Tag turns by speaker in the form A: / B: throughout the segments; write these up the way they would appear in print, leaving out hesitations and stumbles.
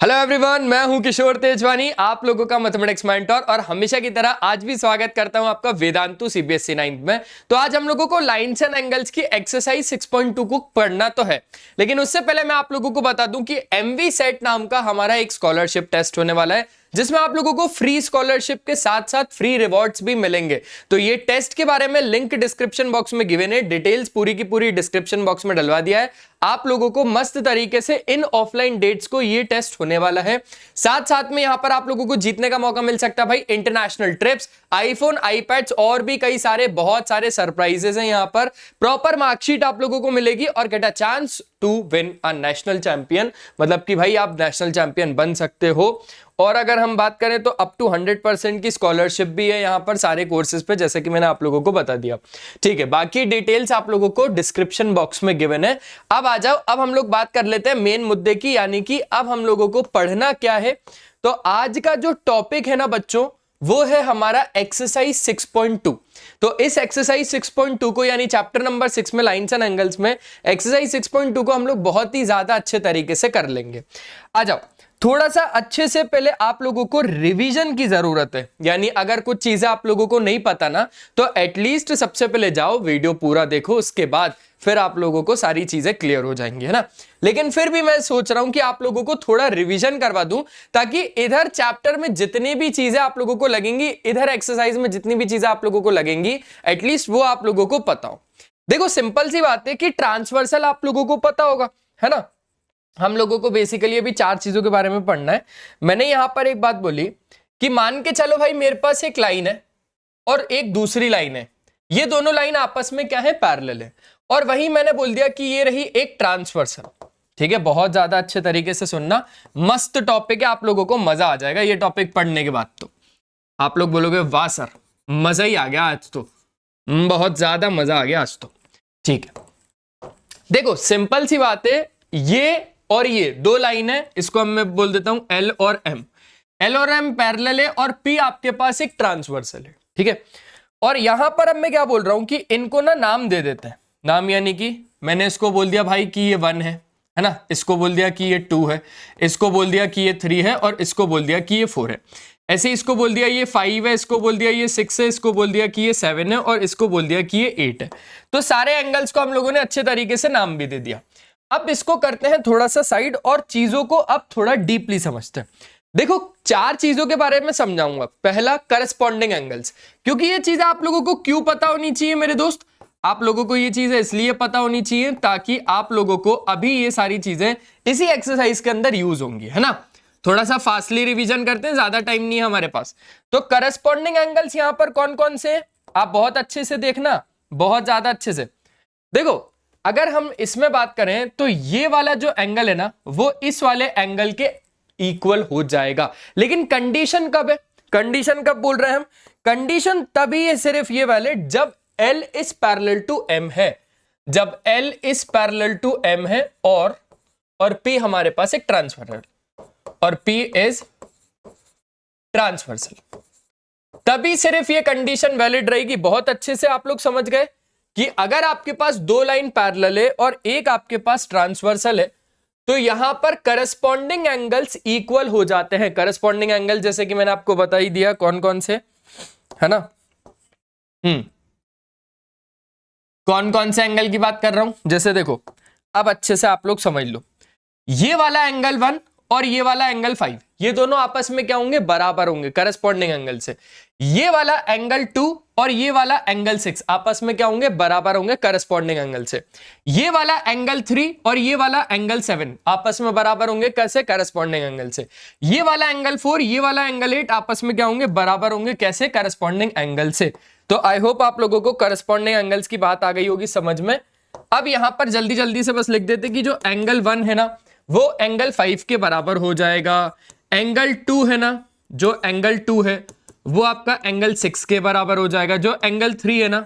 A: Hello everyone, मैं हूं किशोर तेजवानी, आप लोगों का मैथमेटिक्स मेंटर और हमेशा की तरह आज भी स्वागत करता हूं आपका वेदांतु सीबीएसई 9th में। तो आज हम लोगों को लाइंस एंड एंगल्स की एक्सरसाइज 6.2 को पढ़ना तो है, लेकिन उससे पहले मैं आप लोगों को बता दूं कि एमवी सेट नाम का हमारा एक स्कॉलरशिप टेस्ट होने वाला है, जिसमें आप लोगों को फ्री स्कॉलरशिप के साथ साथ फ्री रिवॉर्ड्स भी मिलेंगे। तो ये टेस्ट के बारे में लिंक डिस्क्रिप्शन बॉक्स में गिवन है, डिटेल्स पूरी की पूरी डिस्क्रिप्शन बॉक्स में डलवा दिया है। आप लोगों को मस्त तरीके से इन ऑफलाइन डेट्स को ये टेस्ट होने वाला है। साथ साथ में यहां पर आप लोगों को जीतने का मौका मिल सकता है भाई इंटरनेशनल ट्रिप्स, आईफोन, आईपैड्स और भी कई सारे बहुत सारे सरप्राइजेस हैं। यहां पर प्रॉपर मार्कशीट आप लोगों को मिलेगी और get a chance to win a national champion, मतलब कि भाई आप नेशनल चैंपियन बन सकते हो। और अगर हम बात करें तो अप टू 100% की स्कॉलरशिप भी है यहां पर सारे कोर्सेज पे, जैसे कि मैंने आप लोगों को बता दिया। ठीक है, बाकी डिटेल्स आप लोगों को डिस्क्रिप्शन बॉक्स में गिवन है। अब आ जाओ, अब हम लोग बात कर लेते हैं मेन मुद्दे की, यानी कि अब हम लोगों को पढ़ना क्या है। तो आज का जो टॉपिक है ना बच्चों, वो है हमारा एक्सरसाइज 6.2। तो इस एक्सरसाइज 6.2 को, यानी चैप्टर नंबर 6 में लाइंस एंड एंगल्स में एक्सरसाइज 6.2 को हम लोग बहुत ही ज्यादा अच्छे तरीके से कर लेंगे। आ जाओ, थोड़ा सा अच्छे से पहले आप लोगों को रिवीजन की जरूरत है, यानी अगर कुछ चीजें आप लोगों को नहीं पता ना, तो एटलीस्ट सबसे पहले जाओ वीडियो पूरा देखो, उसके बाद फिर आप लोगों को सारी चीजें क्लियर हो जाएंगी, है ना। लेकिन फिर भी मैं सोच रहा हूं कि आप लोगों को थोड़ा रिवीजन करवा दूं, ताकि इधर चैप्टर में जितनी भी चीजें आप लोगों को लगेंगी, इधर एक्सरसाइज में जितनी भी चीजें आप लोगों को लगेंगी, एटलीस्ट वो आप लोगों को पता हो। देखो, सिंपल सी बात है कि ट्रांसवर्सल आप लोगों को पता होगा, है ना। हम लोगों को बेसिकली अभी चार चीजों के बारे में पढ़ना है। मैंने यहां पर एक बात बोली कि मान के चलो भाई मेरे पास एक लाइन है और एक दूसरी लाइन है, ये दोनों लाइन आपस में क्या है, पैरेलल है। और वही मैंने बोल दिया कि ये रही एक ट्रांसवर्सल। ठीक है, बहुत ज्यादा अच्छे तरीके से सुनना, मस्त टॉपिक है, आप लोगों को मजा आ जाएगा ये टॉपिक पढ़ने के बाद। तो आप लोग बोलोगे वाह सर, मजा ही आ गया आज तो, बहुत ज्यादा मजा आ गया आज तो। ठीक है, देखो सिंपल सी बात है, ये और ये दो लाइन है, इसको हम मैं बोल देता हूं एल और एम। एल और एम पैरेलल है और पी आपके पास एक ट्रांसवर्सल है। ठीक है, और यहां पर अब मैं क्या बोल रहा हूं कि इनको ना नाम दे देते हैं। नाम यानी कि मैंने इसको बोल दिया भाई कि ये 1 है ना, इसको बोल दिया कि ये 2 है, इसको बोल दिया कि ये 3 है, और इसको बोल दिया कि ये 4 है। ऐसे इसको बोल दिया ये 5 है, इसको बोल दिया ये 6 है, इसको बोल दिया कि ये 7 है, और इसको बोल दिया कि ये 8 है। तो सारे एंगल्स को हम लोगों ने अच्छे तरीके से नाम भी दे दिया। अब इसको करते हैं थोड़ा सा साइड और चीजों को अब थोड़ा डीपली समझते हैं। देखो, चार चीजों के बारे में समझाऊंगा। पहला, करस्पॉन्डिंग एंगल्स, क्योंकि ये चीजें आप लोगों को क्यों पता होनी चाहिए मेरे दोस्त, आप लोगों को ये चीजें इसलिए पता होनी चाहिए ताकि आप लोगों को अभी ये सारी चीजें इसी एक्सरसाइज के अंदर यूज होंगी, है ना। थोड़ा सा फास्टली रिवीजन करते हैं, ज्यादा टाइम नहीं है हमारे पास। तो करस्पॉन्डिंग एंगल्स यहां पर कौन कौन से हैं, आप बहुत अच्छे से देखना, बहुत ज्यादा अच्छे से देखो। अगर हम इसमें बात करें तो ये वाला जो एंगल है ना, वो इस वाले एंगल के इक्वल हो जाएगा। लेकिन कंडीशन कब है, कंडीशन कब बोल रहे हैं हम, कंडीशन तभी है सिर्फ ये वैलिड जब L is parallel to M है, जब L is parallel to M है और P हमारे पास एक ट्रांसवर्सल, और P इज ट्रांसवर्सल, तभी सिर्फ ये कंडीशन वैलिड रहेगी। बहुत अच्छे से आप लोग समझ गए कि अगर आपके पास दो लाइन पैरेलल है और एक आपके पास ट्रांसवर्सल है, तो यहां पर करस्पॉन्डिंग एंगल्स इक्वल हो जाते हैं। करस्पॉन्डिंग एंगल जैसे कि मैंने आपको बता ही दिया कौन कौन से, है ना। कौन कौन से एंगल की बात कर रहा हूं, जैसे देखो, अब अच्छे से आप लोग समझ लो, ये वाला एंगल 1 और ये वाला एंगल 5, ये दोनों आपस में क्या होंगे, बराबर होंगे करस्पॉन्डिंग एंगल से। ये वाला एंगल 2 और ये वाला एंगल 6 आपस में क्या होंगे, बराबर होंगे करस्पॉन्डिंग एंगल से। ये वाला एंगल 3 और ये वाला एंगल 7 आपस में बराबर होंगे कैसे, करस्पॉन्डिंग एंगल से। ये वाला एंगल 4, ये वाला एंगल 8 आपस में क्या होंगे, बराबर होंगे कैसे, करस्पॉन्डिंग एंगल से। तो आई होप आप लोगों को करस्पॉन्डिंग एंगल्स की बात आ गई होगी समझ में। अब यहां पर जल्दी जल्दी से बस लिख देते कि जो एंगल 1 है ना, वो एंगल 5 के बराबर हो जाएगा। एंगल 2 है ना, जो एंगल 2 है वो आपका एंगल 6 के बराबर हो जाएगा। जो एंगल 3 है ना,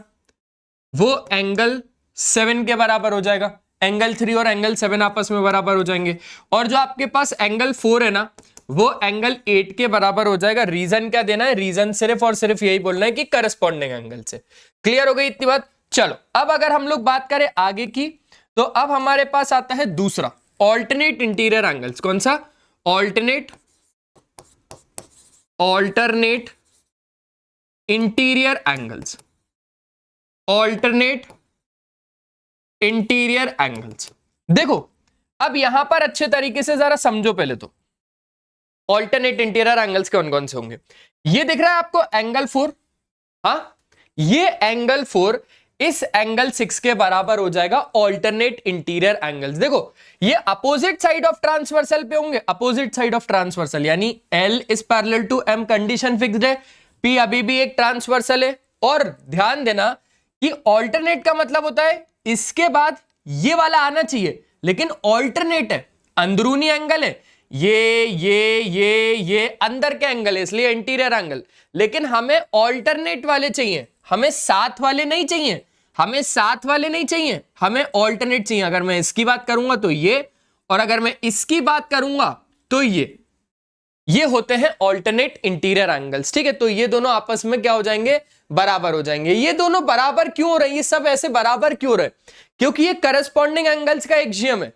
A: वो एंगल 7 के बराबर हो जाएगा। एंगल 3 और एंगल 7 आपस में बराबर हो जाएंगे। और जो आपके पास एंगल 4 है ना, वो एंगल 8 के बराबर हो जाएगा। रीजन क्या देना है, रीजन सिर्फ और सिर्फ यही बोलना है कि करस्पॉन्डिंग एंगल से। क्लियर हो गई इतनी बात। चलो, अब अगर हम लोग बात करें आगे की, तो अब हमारे पास आता है दूसरा, ऑल्टरनेट इंटीरियर एंगल्स। कौन सा, alternate interior angles, alternate interior angles. देखो अब यहां पर अच्छे तरीके से जरा समझो पहले तो ऑल्टरनेट इंटीरियर एंगल्स कौन कौन से होंगे। ये दिख रहा है आपको एंगल 4, हाँ ये एंगल 4 इस एंगल 6 के बराबर हो जाएगा ऑल्टरनेट इंटीरियर एंगल्स। देखो ये अपोजिट साइड ऑफ ट्रांसवर्सल पे होंगे, अपोजिट साइड ऑफ ट्रांसवर्सल, यानी L is parallel to M, condition fixed है, P अभी भी एक ट्रांसवर्सल है। और ध्यान देना कि ऑल्टरनेट का मतलब होता है इसके बाद ये वाला आना चाहिए, लेकिन ऑल्टरनेट है, अंदरूनी एंगल है, ये अंदर के एंगल है, इसलिए इंटीरियर एंगल। लेकिन हमें ऑल्टरनेट वाले चाहिए, हमें साथ वाले नहीं चाहिए, हमें साथ वाले नहीं चाहिए, हमें ऑल्टरनेट चाहिए। अगर मैं इसकी बात करूंगा तो ये, और अगर मैं इसकी बात करूंगा तो ये होते हैं ऑल्टरनेट इंटीरियर एंगल्स। ठीक है, तो ये दोनों आपस में क्या हो जाएंगे, बराबर हो जाएंगे। ये दोनों बराबर क्यों हो रहे हैं, ये सब ऐसे बराबर क्यों हो रहे हैं, क्योंकि ये करस्पॉन्डिंग एंगल्स का एक्सियम है।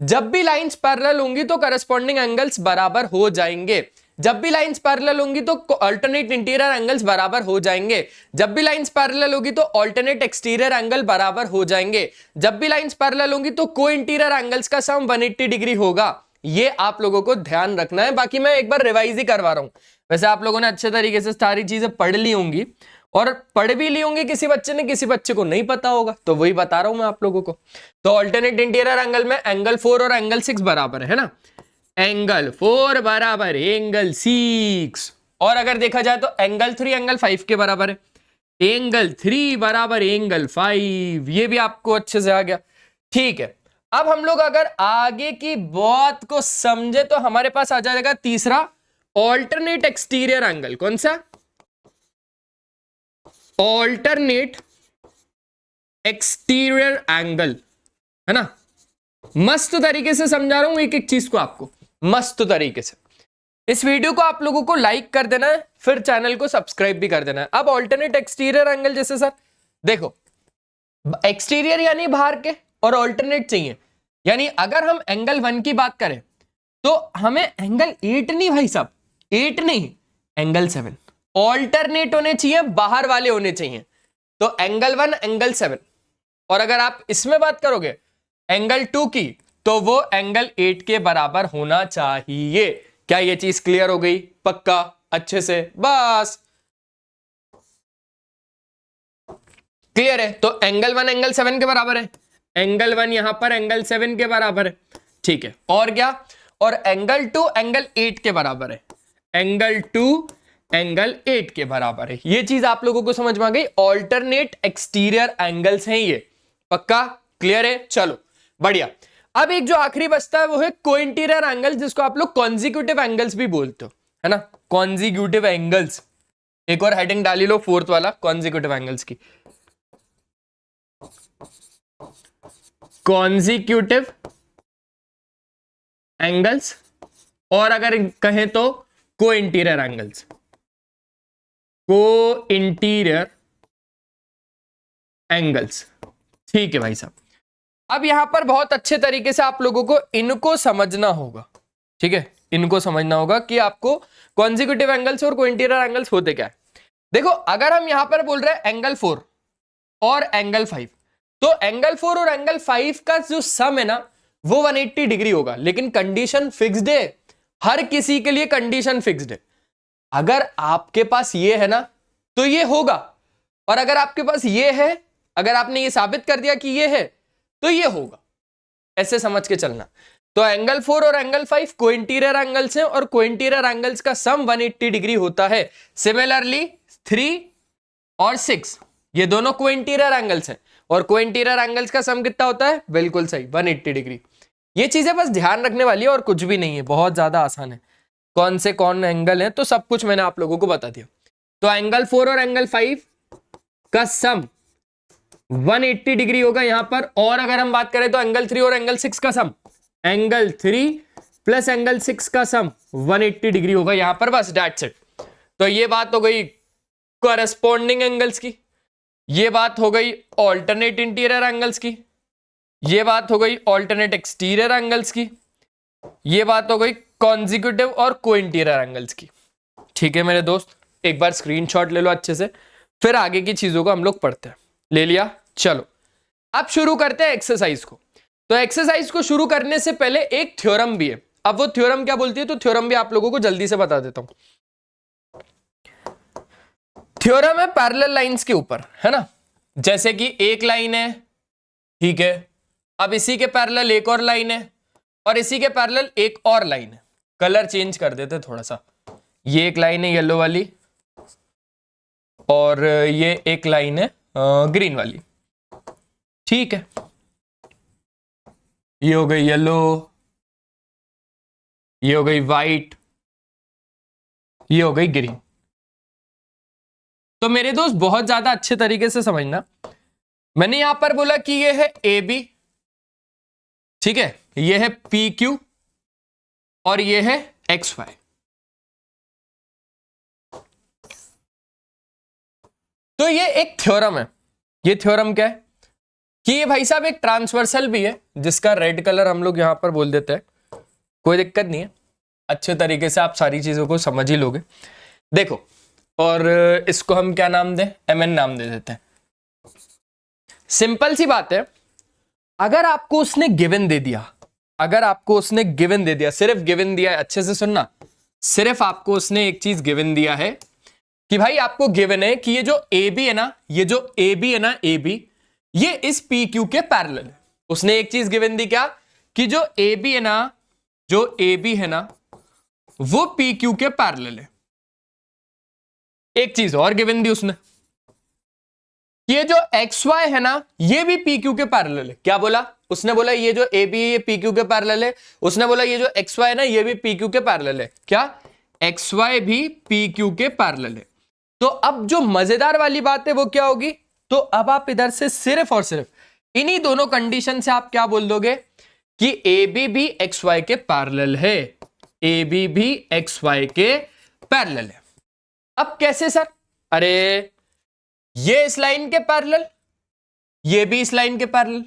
A: जब भी लाइंस पैरेलल होंगी तो करस्पॉन्डिंग एंगल्स बराबर हो जाएंगे, जब भी लाइंस पैरेलल होंगी तो अल्टरनेट इंटीरियर एंगल्स बराबर हो जाएंगे, जब भी लाइंस पैरेलल होगी तो अल्टरनेट एक्सटीरियर एंगल बराबर हो जाएंगे, जब भी लाइंस पैरेलल होंगी तो को इंटीरियर एंगल्स का सम 180 डिग्री होगा। ये आप लोगों को ध्यान रखना है। बाकी मैं एक बार रिवाइज ही करवा रहा हूं, वैसे आप लोगों ने अच्छे तरीके से सारी चीजें पढ़ ली होंगी, और पढ़ भी ली होंगी किसी बच्चे ने, किसी बच्चे को नहीं पता होगा, तो वही बता रहा हूं मैं आप लोगों को। तो ऑल्टरनेट इंटीरियर एंगल में एंगल 4 और एंगल 6 बराबर है ना, एंगल 4 बराबर एंगल 6, और अगर देखा जाए तो एंगल 3 एंगल 5 के बराबर है, एंगल 3 बराबर एंगल 5, ये भी आपको अच्छे से आ गया। ठीक है, अब हम लोग अगर आगे की बात को समझे तो हमारे पास आ जाएगा तीसरा ऑल्टरनेट एक्सटीरियर एंगल। कौन सा, ऑल्टरनेट एक्सटीरियर एंगल, है ना। मस्त तरीके से समझा रहा हूं एक एक चीज को आपको, मस्त तरीके से। इस वीडियो को आप लोगों को लाइक कर देना है, फिर चैनल को सब्सक्राइब भी कर देना है। अब ऑल्टरनेट एक्सटीरियर एंगल, जैसे सर देखो एक्सटीरियर यानी बाहर के, और ऑल्टरनेट चाहिए, यानी अगर हम एंगल 1 की बात करें तो हमें एंगल 8 नहीं भाई साहब, 8 नहीं, एंगल 7 ऑल्टरनेट होने चाहिए, बाहर वाले होने चाहिए। तो एंगल 1 एंगल 7, और अगर आप इसमें बात करोगे एंगल 2 की तो वो एंगल 8 के बराबर होना चाहिए। क्या ये चीज क्लियर हो गई, पक्का अच्छे से, बस क्लियर है। तो एंगल 1 एंगल 7 के बराबर है, एंगल 1 यहां पर एंगल 7 के बराबर है। ठीक है, और क्या, और एंगल 2 एंगल 8 के बराबर है, एंगल 2 एंगल 8 के बराबर है। ये चीज आप लोगों को समझ में आ गई, ऑल्टरनेट एक्सटीरियर एंगल्स हैं ये, पक्का क्लियर है। चलो बढ़िया। अब एक जो आखिरी बचता है वो है कोइंटीरियर एंगल, जिसको आप लोग कॉन्जिक्यूटिव एंगल्स भी बोलते हो, है ना, कॉन्जिक्यूटिव एंगल्स। एक और हेडिंग डाली लो, 4th वाला, कॉन्जिक्यूटिव एंगल्स की, कॉन्जिक्यूटिव एंगल्स, और अगर कहें तो को इंटीरियर एंगल्स, को इंटीरियर एंगल्स। ठीक है भाई साहब, अब यहां पर बहुत अच्छे तरीके से आप लोगों को इनको समझना होगा। ठीक है, इनको समझना होगा कि आपको कॉन्जिक्यूटिव एंगल्स और को इंटीरियर एंगल्स होते क्या है। देखो अगर हम यहां पर बोल रहे हैं एंगल 4 और एंगल 5, तो एंगल 4 और एंगल 5 का जो सम है ना वो 180 डिग्री होगा, लेकिन कंडीशन फिक्स्ड है, हर किसी के लिए कंडीशन फिक्स्ड है। अगर आपके पास ये है ना तो ये होगा, और अगर आपके पास ये है, अगर आपने ये साबित कर दिया कि ये है तो ये होगा, ऐसे समझ के चलना। तो एंगल 4 और एंगल 5 को इंटीरियर एंगल्स हैं, और को इंटीरियर एंगल्स का सम 180 डिग्री होता है। सिमिलरली 3 और 6 ये दोनों को इंटीरियर एंगल्स हैं, और को इंटीरियर एंगल्स का सम कितना होता है, बिल्कुल सही 180 डिग्री। ये चीजें बस ध्यान रखने वाली है और कुछ भी नहीं है, बहुत ज्यादा आसान है। कौन से कौन एंगल है तो सब कुछ मैंने आप लोगों को बता दिया। तो एंगल 4 और एंगल 5 का सम 180 डिग्री होगा यहां पर, और अगर हम बात करें तो एंगल 3 और एंगल 6 का सम, एंगल 3 प्लस एंगल 6 का सम 180 डिग्री होगा यहां पर, बस दैट्स इट। तो ये बात हो गई कॉरेस्पॉन्डिंग एंगल्स की, ये बात हो गई ऑल्टरनेट इंटीरियर एंगल्स की, ये बात हो गई ऑल्टरनेट एक्सटीरियर एंगल्स की, ये बात हो गई कॉन्जिक्यूटिव और को इंटीरियर एंगल्स की। ठीक है मेरे दोस्त, एक बार स्क्रीनशॉट ले लो अच्छे से, फिर आगे की चीजों को हम लोग पढ़ते हैं। ले लिया, चलो अब शुरू करते हैं एक्सरसाइज को। तो एक्सरसाइज को शुरू करने से पहले एक थ्योरम भी है। अब वो थ्योरम क्या बोलती है, तो थ्योरम भी आप लोगों को जल्दी से बता देता हूं। थ्योरम है पैरेलल लाइंस के ऊपर, है ना। जैसे कि एक लाइन है, ठीक है, अब इसी के पैरेलल एक और लाइन है, और इसी के पैरेलल एक और लाइन है। कलर चेंज कर देते थोड़ा सा, ये एक लाइन है येलो वाली, और ये एक लाइन है ग्रीन वाली। ठीक है, ये हो गई येलो, ये हो गई वाइट, ये हो गई ग्रीन। तो मेरे दोस्त बहुत ज्यादा अच्छे तरीके से समझना, मैंने यहां पर बोला कि ये है ए बी, ठीक है, ये है पी क्यू, और ये है एक्स वाई। तो ये एक थ्योरम है। ये थ्योरम क्या है कि ये भाई साहब एक ट्रांसवर्सल भी है, जिसका रेड कलर हम लोग यहां पर बोल देते हैं, कोई दिक्कत नहीं है, अच्छे तरीके से आप सारी चीजों को समझ ही लोगे। देखो, और इसको हम क्या नाम दें, एमएन नाम दे देते हैं। सिंपल सी बात है, अगर आपको उसने गिवन दे दिया, अगर आपको उसने गिवन दे दिया, सिर्फ गिवन दिया है, अच्छे से सुनना, सिर्फ आपको उसने एक चीज गिवन दिया है कि भाई आपको गिवन है कि ये जो ए बी है ना, ये जो ए बी है ना, ए बी, ये इस पी क्यू के पैरेलल है। उसने एक चीज गिवन दी, क्या, कि जो ए बी है ना, जो ए बी है ना, वो पी क्यू के पैरेलल है। एक चीज और गिवन दी उसने, ये जो एक्स वाई है ना, ये भी पी क्यू के पैरेलल है। क्या बोला उसने, बोला ये जो ए बी है ये पी क्यू के पैरेलल है। उसने बोला ये जो एक्स वाई है ना, ये भी पी क्यू के पैरेलल है। क्या, एक्स वाई भी पी क्यू के पैरेलल है। तो अब जो मजेदार वाली बात है वो क्या होगी, तो अब आप इधर से सिर्फ और सिर्फ इन्हीं दोनों कंडीशन से आप क्या बोल दोगे कि ए बी भी एक्स वाई के पैरेलल है, ए बी भी एक्स वाई के पैरेलल है। अब कैसे सर, अरे ये इस लाइन के पैरेलल, ये भी इस लाइन के पैरेलल,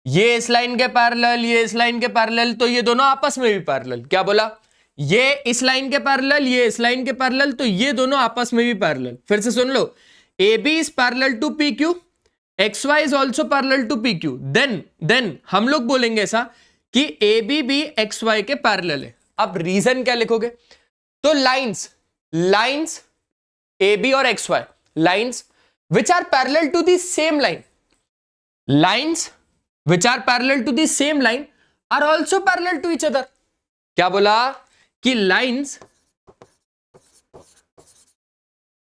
A: ये इस लाइन के पैरेलल, ये इस लाइन के पैरेलल, तो ये दोनों आपस में भी पैरेलल। क्या बोला, ये इस लाइन के पैरेलल, ये इस लाइन के पैरेलल, तो ये दोनों आपस में भी पैरेलल। फिर से सुन लो, A B is parallel to P Q, X Y is also parallel to P Q, then हम लोग बोलेंगे ऐसा कि ए बी भी एक्स वाई के पैरेलल है। अब रीजन क्या लिखोगे, तो लाइंस ए बी और X Y, lines which are parallel to the same line, lines which are parallel to the same line are also parallel to each other। क्या बोला कि lines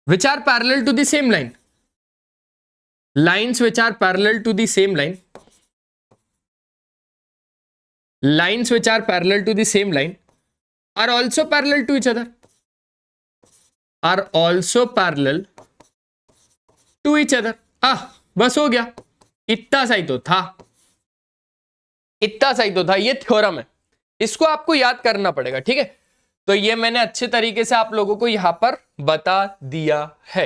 A: which are parallel to the same line, lines which are parallel to the same line, lines which are parallel to the same line are also parallel to each other, are also parallel to each other. बस हो गया, इतना सा ही तो था, इतना सा ही तो था। ये थ्योरम है, इसको आपको याद करना पड़ेगा, ठीक है। तो ये मैंने अच्छे तरीके से आप लोगों को यहां पर बता दिया है।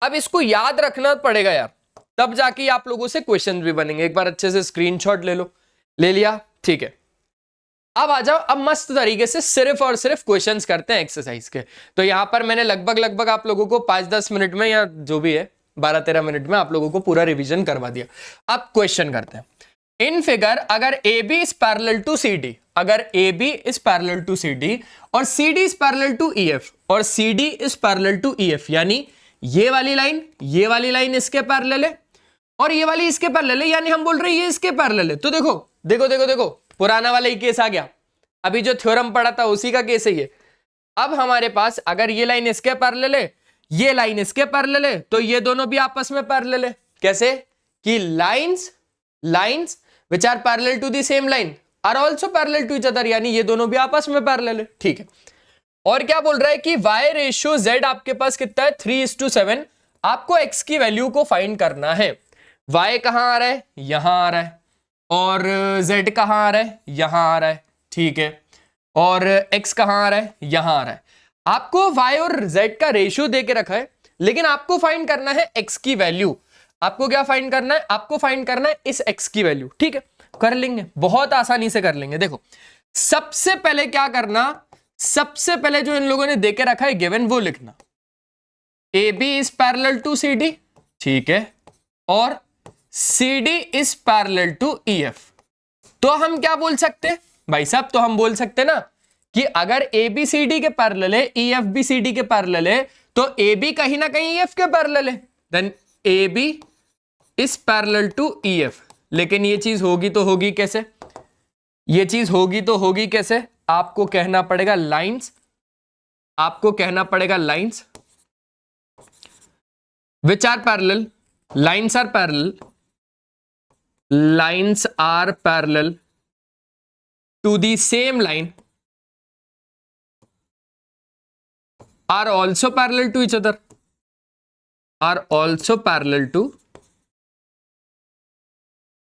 A: अब इसको याद रखना पड़ेगा यार, तब जाके आप लोगों से क्वेश्चन भी बनेंगे। एक बार अच्छे से स्क्रीनशॉट ले लो, ले लिया, ठीक है। अब आ जाओ, अब मस्त तरीके से सिर्फ और सिर्फ क्वेश्चंस करते हैं एक्सरसाइज के। तो यहां पर मैंने लगभग आप लोगों को 5-10 मिनट में, या जो भी है 12-13 मिनट में आप लोगों को पूरा रिवीजन करवा दिया। अब क्वेश्चन करते हैं। इन फिगर अगर A B is parallel to C D, अगर A B is parallel to C D और C D is parallel to E F और C D is parallel to E F, यानी ये वाली line इसके parallel है और ये वाली इसके पैरेलल है, यानी हम बोल रहे हैं ये इसके पैरेलल है। तो देखो पुराना वाला ही केस आ गया, अभी जो थ्योरम पढ़ा था उसी का केस है ये। अब हमारे पास अगर ये लाइन इसके पैरेलल है, ये लाइन इसके पैरेलल है, तो ये दोनों भी आपस में पैरेलल है। कैसे कि lines which are parallel to the same line are also parallel to each other, यानी ये दोनों भी आपस में पैरेलल है, ठीक है। और क्या बोल रहा है कि y रेशियो z आपके पास कितना है, 3:7। आपको x की वैल्यू को फाइंड करना है। y कहां आ रहा है, यहां आ रहा है, और z कहां आ रहा है, यहां आ रहा है, ठीक है, और x कहां आ रहा है, यहां आ रहा है। आपको y और z का रेशियो दे के रखा है, लेकिन आपको फाइंड करना है x की वैल्यू। आपको क्या फाइंड करना है, आपको फाइंड करना है इस x की वैल्यू, ठीक है। कर लेंगे, बहुत आसानी से कर लेंगे। देखो सबसे पहले क्या करना, सबसे पहले जो इन लोगों ने देके रखा है गिवन वो लिखना, A B is parallel to C D, ठीक है, और C D is parallel to E F. तो हम क्या बोल सकते हैं भाई साहब, तो हम बोल सकते ना कि अगर ए बी सी डी के पैरेलल है, E F B C D के पैरेलल है, तो ए बी कहीं ना कहीं ई एफ के पैरेलल है, then A B is parallel to E F. लेकिन ये चीज होगी तो होगी कैसे, ये चीज होगी तो होगी कैसे, आपको कहना पड़ेगा लाइंस, आपको कहना पड़ेगा lines which are parallel, lines are parallel, lines are parallel to the same line are also parallel to each other, are also parallel to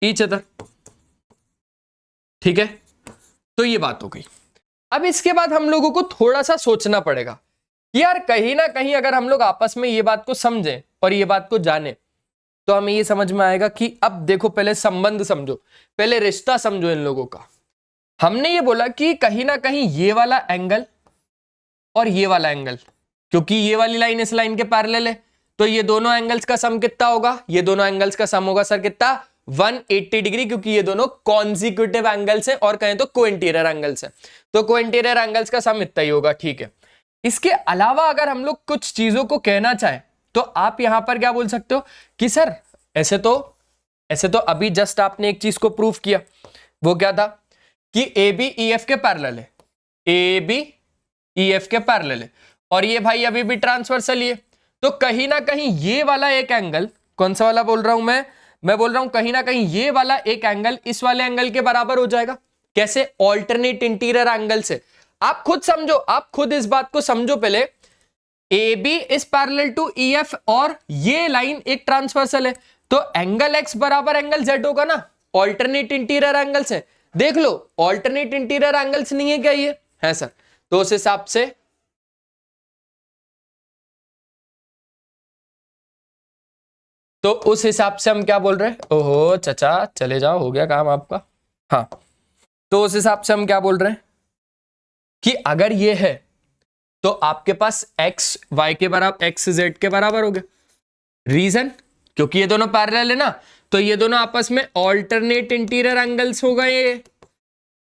A: each other, ठीक है। तो ये बात हो गई। अब इसके बाद हम लोगों को थोड़ा सा सोचना पड़ेगा यार, कहीं ना कहीं अगर हम लोग आपस में ये बात को समझें और ये बात को जाने तो हमें ये समझ में आएगा कि अब देखो, पहले संबंध समझो, पहले रिश्ता समझो इन लोगों का। हमने ये बोला कि कहीं ना कहीं ये वाला एंगल और ये वाला एंगल, क्योंकि ये वाली लाइन इस लाइन के पैरेलल है, तो ये दोनों एंगल्स का सम कितना होगा, ये दोनों एंगल्स का सम होगा सर कितना, 180 डिग्री, क्योंकि ये दोनों कॉन्जिक्यूटिव एंगल्स हैं और कहें तो कोइंटीरियर एंगल्स हैं, तो कोइंटीरियर एंगल्स का सम इतना ही होगा, ठीक है। इसके अलावा अगर हम लोग कुछ चीजों को कहना चाहें तो आप यहां पर क्या बोल सकते हो कि सर ऐसे तो अभी जस्ट आपने एक चीज को प्रूव किया, वो क्या था कि ए बी ई एफ के पैरेलल है, ए बी ई एफ के पैरेलल है, और ये भाई अभी भी ट्रांसवर्सल है, तो कहीं ना कहीं ये वाला एक एंगल, कौन सा वाला बोल रहा हूं मैं बोल रहा हूं कहीं ना कहीं ये वाला एक एंगल इस वाले एंगल के बराबर हो जाएगा। कैसे, ऑल्टरनेट इंटीरियर एंगल से। आप खुद समझो, आप खुद इस बात को समझो पहले, A B is parallel to E F और ये लाइन एक ट्रांसवर्सल है, तो एंगल एक्स बराबर एंगल जेड होगा ना, ऑल्टरनेट इंटीरियर एंगल्स है। देख लो, ऑल्टरनेट इंटीरियर एंगल्स नहीं है क्या, ये है सर। तो उस हिसाब से हम क्या बोल रहे हैं, ओहो चचा चले जाओ, हो गया काम आपका। हाँ, तो उस हिसाब से हम क्या बोल रहे हैं कि अगर ये है तो आपके पास x y के बराबर, x z के बराबर हो गया। रीजन, क्योंकि ये दोनों पैरेलल है ना, तो ये दोनों आपस में ऑल्टरनेट इंटीरियर एंगल्स हो गए,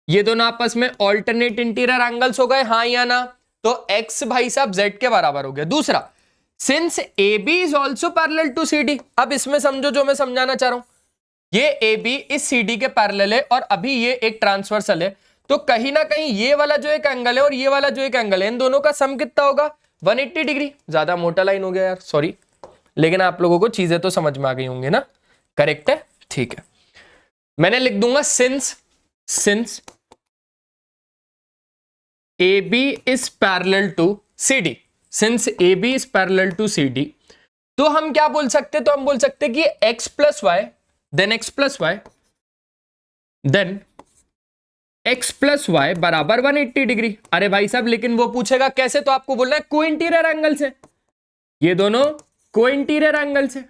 A: ये दोनों आपस में ऑल्टरनेट इंटीरियर एंगल्स हो गए, हाँ या ना। तो x भाई साहब z के बराबर हो गया। दूसरा, since A B is also parallel to C D, अब इसमें समझो जो मैं समझाना चाह रहा हूं, ये ए बी इस सी डी के पैरेलल है और अभी ये एक ट्रांसवर्सल है, तो कहीं ना कहीं ये वाला जो एक एंगल है और ये वाला जो एक एंगल है, इन दोनों का सम कितना होगा, 180 डिग्री। ज्यादा मोटा लाइन हो गया यार, सॉरी, लेकिन आप लोगों को चीजें तो समझ में आ गई होंगी ना, करेक्ट है, ठीक है। मैंने लिख दूंगा since A B is parallel to C D, since A B is parallel to C D, तो हम क्या बोल सकते, तो हम बोल सकते कि x plus Y then x plus Y then x plus Y बराबर 180 डिग्री। अरे भाई साहब, लेकिन वो पूछेगा कैसे, तो आपको बोलना है कोइंटीरियर एंगल से, ये दोनों कोइंटीरियर एंगल से।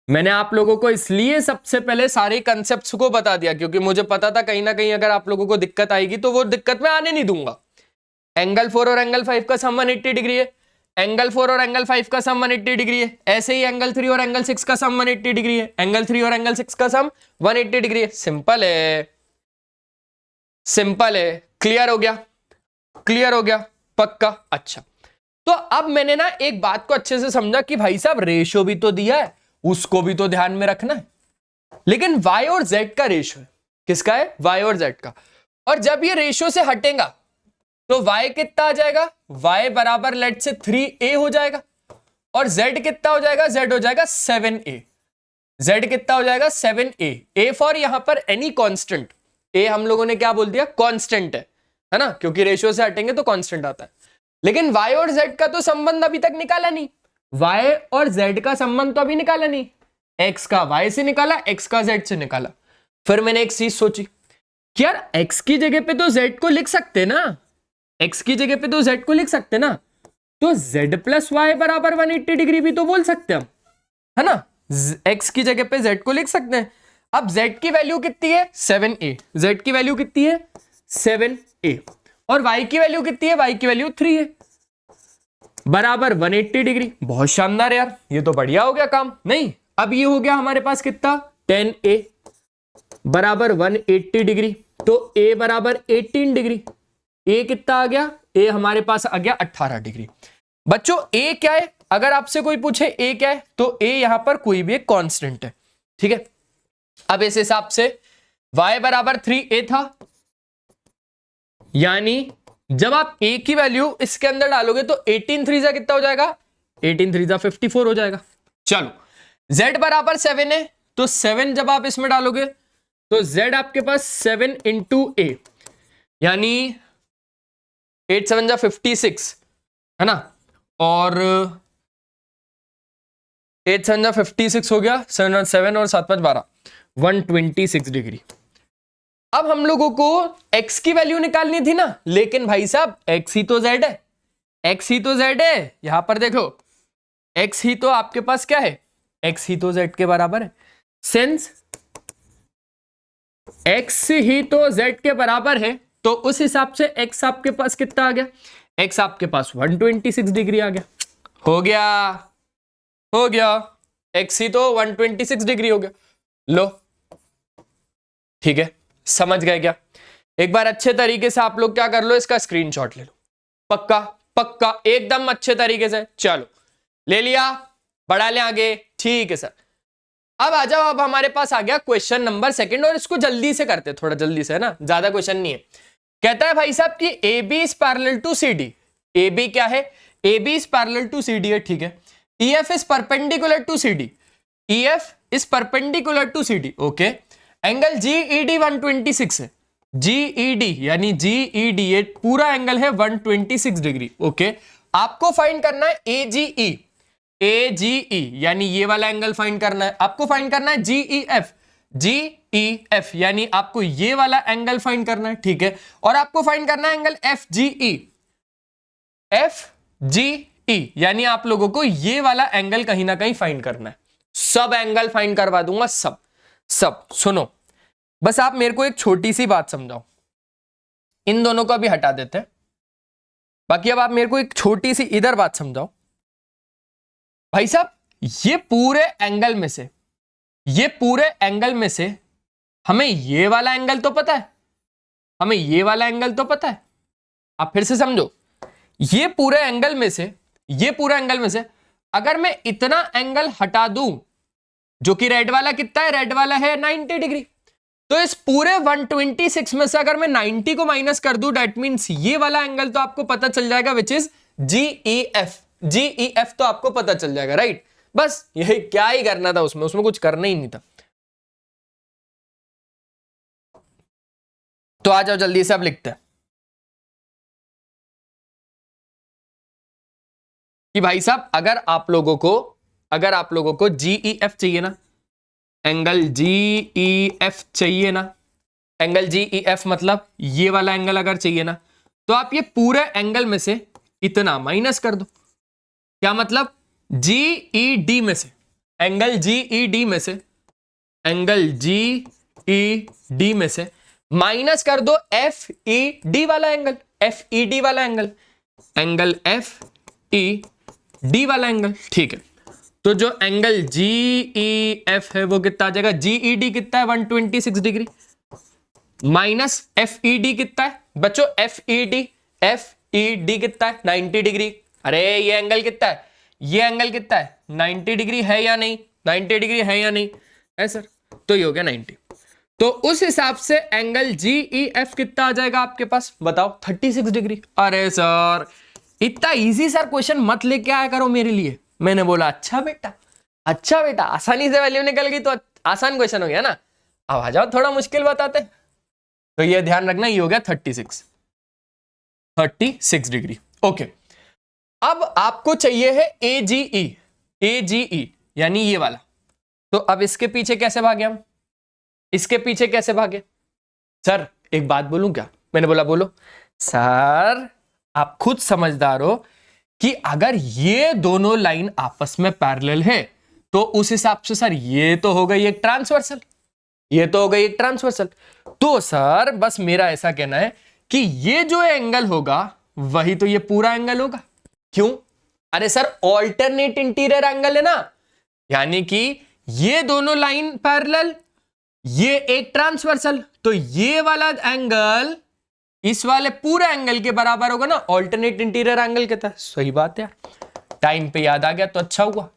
A: मैंने आप लोगों को इसलिए सबसे पहले सारे कंसेप्ट्स को बता दिया क्योंकि मुझे पता था कहीं ना कहीं अगर आप लोगों को दिक्कत आएगी तो वो दिक्कत मैं आने नहीं दूंगा। एंगल 4 और एंगल 5 का सम 180 डिग्री है, एंगल 4 और एंगल 5 का सम 180 डिग्री है, ऐसे ही एंगल 3 और एंगल 6 का सम 180 डिग्री है, एंगल 3 और एंगल 6 का सम 180 डिग्री है। सिंपल है, सिंपल है, क्लियर हो गया, क्लियर हो गया, पक्का। अच्छा, तो अब मैंने ना एक बात को अच्छे से समझा कि भाई साहब रेशो भी तो दिया है, उसको भी तो ध्यान में रखना है, लेकिन y और z का रेशो है, किसका है, y और z का, और जब ये रेशो से हटेगा तो y कितना आ जाएगा, y बराबर लेट से 3a हो जाएगा, और z कितना हो जाएगा, z हो जाएगा 7a, z कितना हो जाएगा 7a, a फॉर यहां पर एनी कांस्टेंट, a हम लोगों ने क्या बोल दिया, कांस्टेंट है ना, क्योंकि रेशियो से हटेंगे तो कांस्टेंट आता है। लेकिन y और z का तो संबंध अभी तक निकाला नहीं, y और z का संबंध तो अभी निकाला नहीं, x का y से निकाला, x का z से निकाला। फिर मैंने एक चीज सोची कि यार x की जगह पे तो z को लिख सकते ना, x की जगह पे तो z को लिख सकते ना, तो z प्लस वाई बराबर 180 डिग्री भी तो बोल सकते हम, है ना, x की जगह पे z को लिख सकते हैं। अब z की वैल्यू कितनी है 7a, z की वैल्यू कितनी है 7a और y की वैल्यू कितनी है, y की वैल्यू 3 है, बराबर 180 डिग्री। बहुत शानदार यार, ये तो बढ़िया हो गया काम। नहीं, अब ये हो गया हमारे पास कितना, 10a बराबर 180 डिग्री, तो a बराबर 18 डिग्री। a कितना आ गया, a हमारे पास आ गया 18 डिग्री। बच्चों a क्या है, अगर आपसे कोई पूछे a क्या है, तो a यहां पर कोई भी एक कांस्टेंट है, ठीक है। अब इस हिसाब से y बराबर 3a था, यानी जब आप a की वैल्यू इसके अंदर डालोगे तो 18 3 जा कितना हो जाएगा, 18 3 जा 54 हो जाएगा। चलो z बराबर 7 है, तो 7 जब आप इसमें डालोगे तो z आपके पास 7 इंटू a, यानी 8 7 जा 56 है ना, और 8 7 जा 56 हो गया, 7 और 7 और 7 5 12, 126 डिग्री। अब हम लोगों को x की वैल्यू निकालनी थी ना, लेकिन भाई साहब x ही तो z है, x ही तो z है। यहां पर देखो x ही तो आपके पास क्या है, x ही तो z के बराबर है। सिंस x ही तो z के बराबर है, तो उस हिसाब से x आपके पास कितना आ गया, x आपके पास 126 डिग्री आ गया। हो गया x ही तो 126 डिग्री हो गया। लो ठीक है, समझ गए क्या। एक बार अच्छे तरीके से आप लोग क्या कर लो, इसका स्क्रीनशॉट ले लो, पक्का एकदम अच्छे तरीके से। चलो ले लिया, बढ़ा ले आगे, ठीक है सर। अब आ जाओ, अब हमारे पास आ गया क्वेश्चन नंबर 2 और इसको जल्दी से करते, थोड़ा जल्दी से है ना, ज्यादा क्वेश्चन नहीं है। कहता है भाई साहब कि AB is parallel to CD। AB क्या है, AB is parallel to CD है, ठीक है। EF is perpendicular to CD, EF is perpendicular to CD, okay. Angle GED 126 है, GED यानी GED ये पूरा एंगल है 126 डिग्री, ओके। आपको फाइंड करना है AGE, AGE यानी ये वाला एंगल फाइंड करना है। आपको फाइंड करना है GEF, GEF यानी आपको ये वाला एंगल फाइंड करना है, ठीक है। और आपको फाइंड करना है एंगल FGE, FGE यानी आप लोगों को ये वाला एंगल कहीं ना कहीं फाइंड करना है। सब एंगल फाइंड करवा दूंगा, सब सुनो, बस आप मेरे को एक छोटी सी बात समझाओ। इन दोनों को अभी हटा देते हैं, बाकी अब आप मेरे को एक छोटी सी इधर बात समझाओ। भाई साहब ये पूरे एंगल में से हमें ये वाला एंगल तो पता है, हमें ये वाला एंगल तो पता है। आप फिर से समझो, ये पूरे एंगल में से अगर मैं इतना एंगल हटा दूं, जो कि रेड वाला कितना है, रेड वाला है 90 डिग्री, तो इस पूरे 126 में से अगर मैं 90 को माइनस कर दूं, दैट मींस ये वाला एंगल तो आपको पता चल जाएगा, विच इज GEF तो आपको पता चल जाएगा, राइट। बस यही क्या ही करना था, उसमें कुछ करना ही नहीं था। तो आ जाओ जल्दी से अब लिखते हैं कि भाई साहब अगर आप लोगों को GEF चाहिए ना, एंगल GEF चाहिए ना, एंगल GEF मतलब ये वाला एंगल अगर चाहिए ना, तो आप ये पूरे एंगल में से इतना माइनस कर दो। क्या मतलब, GED में से, एंगल GED में से माइनस कर दो FED वाला एंगल, एंगल FED वाला एंगल, ठीक है। तो जो एंगल GEF है वो कितना आ जाएगा, GED कितना है 126 डिग्री, माइनस FED कितना है बच्चों, FED कितना है 90 डिग्री। अरे ये एंगल कितना है, ये एंगल कितना है 90 डिग्री है या नहीं, 90 डिग्री है या नहीं है सर, तो ये हो गया 90। तो उस हिसाब से एंगल GEF कितना आ जाएगा आपके पास, बताओ 36 डिग्री। अरे सर इतना इजी सर क्वेश्चन मत लेके आया करो मेरे लिए। मैंने बोला अच्छा बेटा आसानी से वैल्यू निकल गई तो आसान क्वेश्चन हो गया ना, अब आ जाओ थोड़ा मुश्किल बताते। तो ये ध्यान रखना, ये हो गया 36 डिग्री, ओके। अब आपको चाहिए है AGE यानी ये वाला, तो अब इसके पीछे कैसे भागे हम, सर एक बात बोलूं क्या, मैंने बोला बोलो। सर आप खुद समझदार हो कि अगर ये दोनों लाइन आपस में पैरेलल है तो उस हिसाब से सर ये तो हो गई एक ट्रांसवर्सल, ये तो हो गई एक ट्रांसवर्सल। तो सर बस मेरा ऐसा कहना है कि ये जो एंगल होगा वही तो ये पूरा एंगल होगा। क्यों? अरे सर ऑल्टरनेट इंटीरियर एंगल है ना, यानी कि ये दोनों लाइन पैरेलल, ये एक ट्रांसवर्सल, तो ये वाला एंगल इस वाले पूरे एंगल के बराबर होगा ना, ऑल्टरनेट इंटीरियर एंगल के तहत। सही बात है, टाइम पे याद आ गया तो अच्छा हुआ।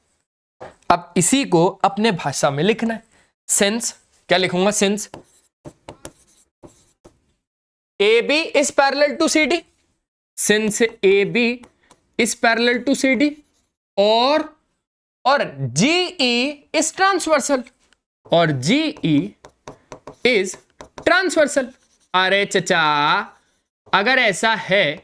A: अब इसी को अपने भाषा में लिखना है। सिंस, क्या लिखूंगा? Since AB is parallel to CD, since AB is parallel to CD, और GE इज ट्रांसवर्सल, और GE इज ट्रांसवर्सल। अरे चचा, अगर ऐसा है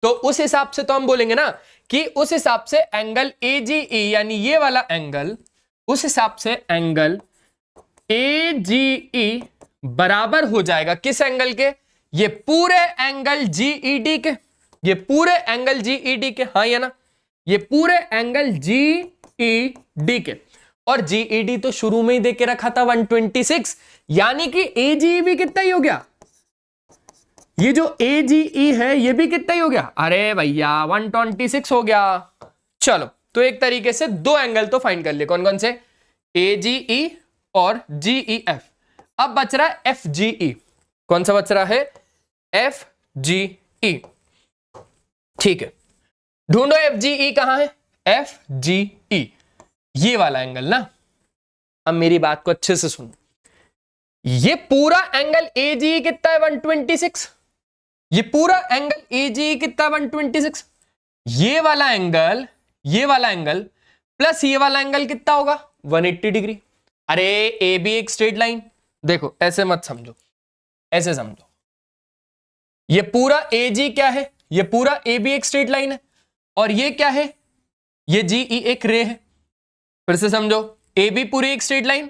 A: तो उस हिसाब से तो हम बोलेंगे ना कि उस हिसाब से एंगल AGE यानी ये वाला एंगल, उस हिसाब से एंगल AGE बराबर हो जाएगा किस एंगल के? ये पूरे एंगल GED के, ये पूरे एंगल GED के, हाँ या ना, ये पूरे एंगल GED के। और GED तो शुरू में ही दे के रखा था 126, यानी कि AGE भी कितना ही हो गया, ये जो AGE है ये भी कितना ही हो गया? अरे भैया 126 हो गया। चलो, तो एक तरीके से दो एंगल तो फाइंड कर लिए, कौन कौन से? AGE और GEF। अब बच रहा है FGE। कौन सा बच रहा है? FGE। ठीक है, ढूंढो FGE कहां है? FGE ये वाला एंगल ना। अब मेरी बात को अच्छे से सुनो, ये पूरा एंगल AGE कितना है? 126। ये पूरा एंगल AGE कितना? 126। ये वाला एंगल प्लस ये वाला एंगल कितना होगा? 180 डिग्री। अरे AB एक स्ट्रेट लाइन, देखो ऐसे मत समझो, ऐसे समझो, ये पूरा AG क्या है? ये पूरा AB एक स्ट्रेट लाइन है, और ये क्या है? ये GE एक रे है। फिर से समझो, AB पूरी एक स्ट्रेट लाइन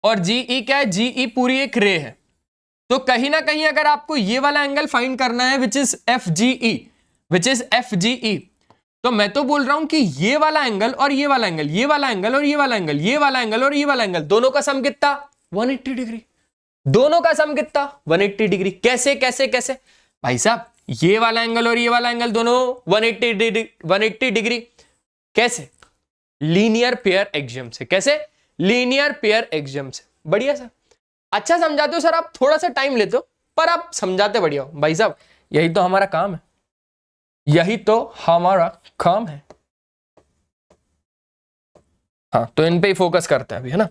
A: और GE क्या है? GE पूरी एक रे है। तो कहीं ना कहीं अगर आपको ये वाला एंगल फाइंड करना है विच इज FGE, तो मैं तो बोल रहा हूं कि ये वाला एंगल और ये वाला एंगल, ये वाला एंगल और ये वाला एंगल, ये वाला एंगल और ये वाला एंगल, दोनों का सम कितना? 180 डिग्री। दोनों का सम कितना? 180 डिग्री। कैसे कैसे कैसे भाई साहब? ये वाला एंगल और ये वाला एंगल दोनों 180 डिग्री कैसे? लीनियर पेयर एक्सियम से। कैसे? लीनियर पेयर एक्सियम से। बढ़िया सर, अच्छा समझाते हो सर आप, थोड़ा सा टाइम लेते हो पर आप समझाते बढ़िया हो भाई साहब। यही तो हमारा काम है, यही तो हमारा काम है। हाँ, तो इन पे ही फोकस करते हैं अभी, है ना?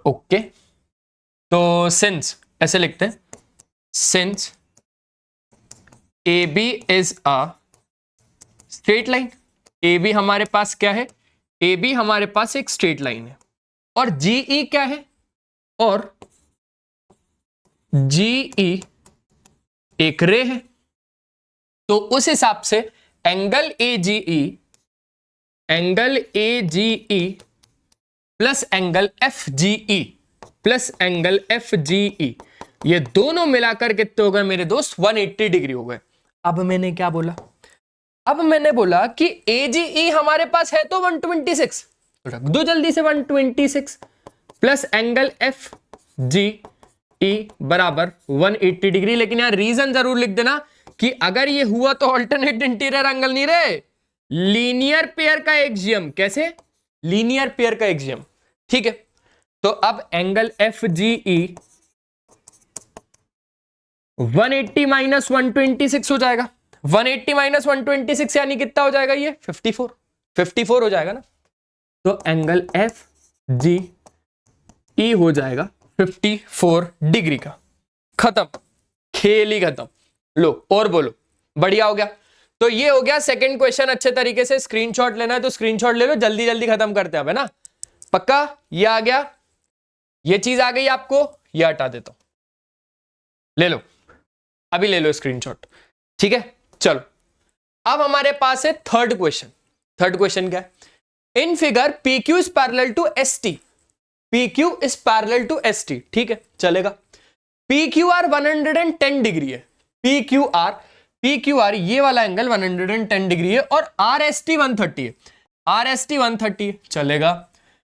A: ओके, तो सिंस ऐसे लिखते हैं, since AB is a straight line. AB हमारे पास क्या है? AB हमारे पास एक स्ट्रेट लाइन है, और GE क्या है? और GE एक रे है। तो उस हिसाब से angle AGE plus angle FGE ये दोनों मिलाकर कितने हो गए मेरे दोस्त? 180 डिग्री हो गए। अब मैंने क्या बोला? अब मैंने बोला कि AGE हमारे पास है तो 126, तो रख दो जल्दी से 126 प्लस एंगल FGE बराबर 180 डिग्री। लेकिन यार रीजन जरूर लिख देना कि अगर ये हुआ तो अल्टरनेट इंटीरियर एंगल नहीं रहे, लीनियर पेयर का एक्सियम। कैसे? लीनियर पेयर का एक्सियम। ठीक है, तो अब एंगल FGE 180 माइनस 126 हो जाएगा। 180 माइनस 126 यानी कितना हो जाएगा? ये 54 हो जाएगा ना। तो एंगल FGE हो जाएगा 54 डिग्री का। खत्म, खेल ही खत्म। लो और बोलो, बढ़िया हो गया। तो ये हो गया सेकंड क्वेश्चन। अच्छे तरीके से स्क्रीनशॉट लेना है तो स्क्रीनशॉट ले लो, जल्दी जल्दी खत्म करते हैं अब, है ना? पक्का? ये आ गया, ये चीज आ गई आपको, ये हटा देता हूं, ले लो अभी, ले लो स्क्रीनशॉट। ठीक है, चलो अब हमारे पास है थर्ड क्वेश्चन। थर्ड क्वेश्चन क्या है? In figure PQ is parallel to ST। PQ is parallel to ST। ठीक है, चलेगा। PQR 110 डिग्री है। PQR ये वाला एंगल 110 डिग्री है, और RST 130 है। RST 130 है, चलेगा।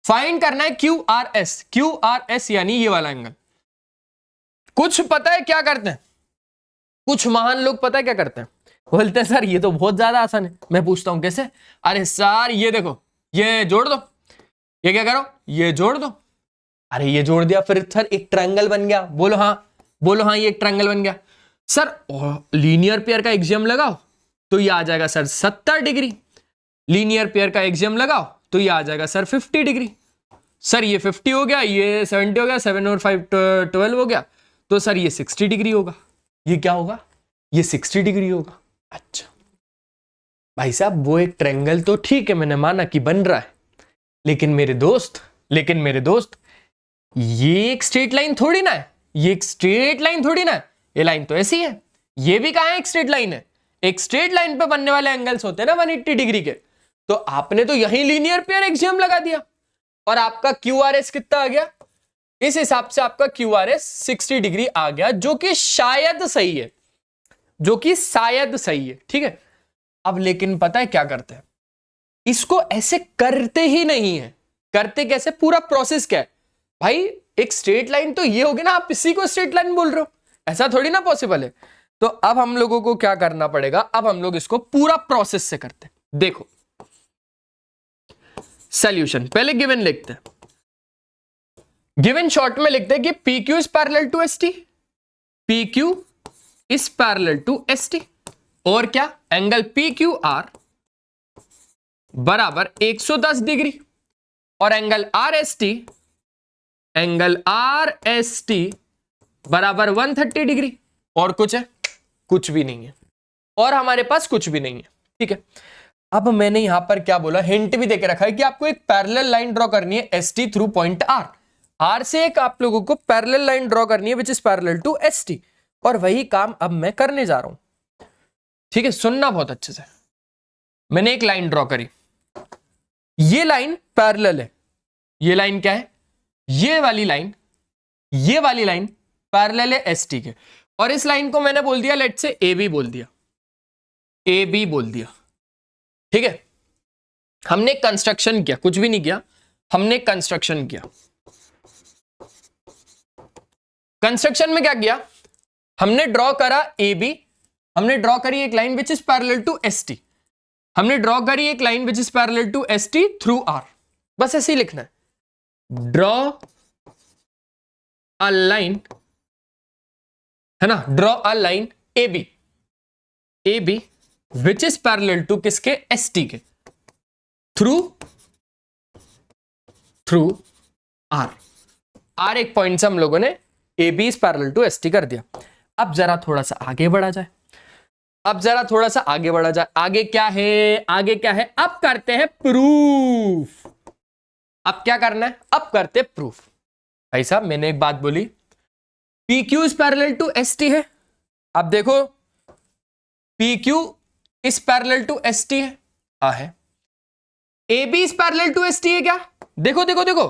A: फाइंड करना है Q R S, Q R S यानी ये वाला एंगल। कुछ पता है क्या करते हैं, कुछ महान लोग पता है क्या करते हैं, बोलते हैं सर ये तो बहुत ज्यादा आसान है। मैं पूछता हूं कैसे, अरे सर ये देखो, ये जोड़ दो, ये क्या करो, ये जोड़ दो। अरे ये जोड़ दिया, फिर सर एक ट्रायंगल बन गया, बोलो हाँ, बोलो हाँ, ये एक ट्रायंगल बन गया। सर लीनियर पेयर का एक्सियम लगाओ तो ये आ जाएगा सर 70 डिग्री, लीनियर पेयर का एक्सियम लगाओ तो ये आ जाएगा सर 50 डिग्री। सर ये 50 हो गया, ये 70 हो गया, 7 और 5 12 हो गया, तो सर ये 60 डिग्री होगा। ये क्या होगा, ये 60 डिग्री होगा। अच्छा भाई साहब वो एक ट्रायंगल तो ठीक है, मैंने माना कि बन रहा है, लेकिन मेरे दोस्त ये एक स्ट्रेट लाइन थोड़ी ना है, ये एक स्ट्रेट लाइन थोड़ी ना है, ये लाइन तो ऐसी है, ये भी कहां है, एक स्ट्रेट लाइन है। एक स्ट्रेट लाइन पे बनने वाले एंगल्स होते हैं ना 180 डिग्री के, तो आपने तो यही लीनियर पेयर एक्सियम लगा दिया और आपका क्यूआरएस कितना आ गया, इस हिसाब से आपका क्यूआरएस 60 डिग्री आ गया, जो कि शायद सही है, जो कि शायद सही है, ठीक है। अब लेकिन पता है क्या करते हैं, इसको ऐसे करते ही नहीं है। करते कैसे, पूरा प्रोसेस क्या है भाई, एक स्ट्रेट लाइन तो ये होगी ना, आप इसी को स्ट्रेट लाइन बोल रहे हो, ऐसा थोड़ी ना पॉसिबल है। तो अब हम लोगों को क्या करना पड़ेगा, अब हम लोग इसको पूरा प्रोसेस से करते हैं। देखो सॉल्यूशन, पहले गिवन लिखते हैं, गिवन शॉर्ट में लिखते हैं कि P Q is parallel to S T, P Q is parallel to S T, और क्या, एंगल पी क्यू आर बराबर 110 डिग्री, और angle R S T, angle R S T बराबर 130 डिग्री। और कुछ है, कुछ भी नहीं है, और हमारे पास कुछ भी नहीं है, ठीक है। अब मैंने यहां पर क्या बोला, हिंट भी देके रखा है कि आपको एक पैरेलल लाइन ड्रॉ करनी है S T through point R, R से एक आप लोगों को पैरेलल लाइन ड्रॉ करनी है which is parallel to S T, और वही काम अब मैं करने जा रहा हूं, ठीक है। सुनना बहुत अच्छे से, मैंने एक लाइन ड्रॉ करी, ये लाइन पैरेलल है, ये लाइन क्या है, ये वाली लाइन, ये वाली लाइन पैरेलल है एस टी के, और इस लाइन को मैंने बोल दिया लेट से ए बी बोल दिया, ए बी बोल दिया, ठीक है। हमने कंस्ट्रक्शन किया, कुछ भी नहीं किया, हमने कंस्ट्रक्शन किया। कंस्ट्रक्शन में क्या किया, हमने ड्रॉ करा ए बी, हमने ड्रॉ करी एक line which is parallel to S T, हमने ड्रॉ करी एक line which is parallel to S T through R, बस ऐसे ही लिखना है, ड्रॉ अ लाइन, है ना, draw a line A B which is parallel to किसके, एस टी के, थ्रू आर, आर एक पॉइंट से हम लोगों ने A B is parallel to S T कर दिया। अब जरा थोड़ा सा आगे बढ़ा जाए, अब जरा थोड़ा सा आगे बढ़ा जाए, आगे क्या है, आगे क्या है, अब करते हैं प्रूफ। अब क्या करना है, अब करते हैं प्रूफ। भाई साहब मैंने एक बात बोली, P Q is parallel to S T है, अब देखो P Q is parallel to S T है, A B is parallel to S T है क्या, देखो देखो देखो,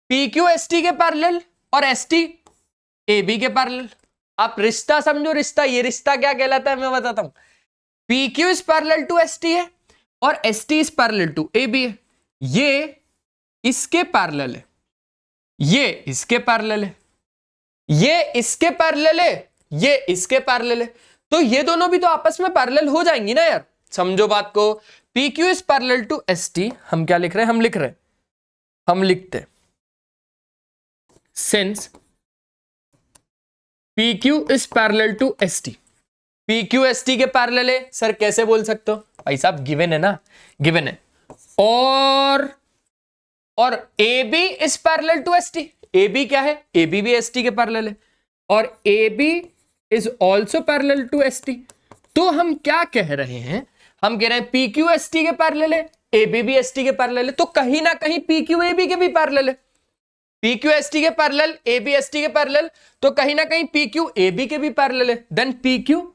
A: पी क्यू एस टी के पैरेलल और एस टी ए बी के पैरेलल। आप रिश्ता समझो, रिश्ता, ये रिश्ता क्या कहलाता है मैं बताता हूं, P Q is parallel to S T है और S T is parallel to A B है, ये इसके पैरेलल है, ये इसके पैरेलल है, ये इसके पैरेलल है, ये इसके पैरेलल है, तो ये दोनों भी तो आपस में पैरेलल हो जाएंगी ना यार, समझो बात को। P Q is parallel to S T, हम क्या लिख रहे हैं, हम लिखते since P Q is parallel to S T, P Q S T के पैरेलल है, सर कैसे बोल सकते हो भाई साहब, गिवन है ना, गिवन है, और A B is parallel to S T, A B क्या है, ए बी भी एस टी के पैरेलल है, और A B is also parallel to S T. तो हम क्या कह रहे हैं, हम कह रहे हैं पी क्यू एस टी के पैरेलल है, ए बी भी एस टी के पैरेलल है, तो कहीं ना कहीं पी क्यू ए बी के भी पैरेलल है, पी क्यू एस टी के parallel, A B S T के पैरेलल, तो कहीं ना कहीं पी क्यू ए बी के भी पैरेलल है, then P Q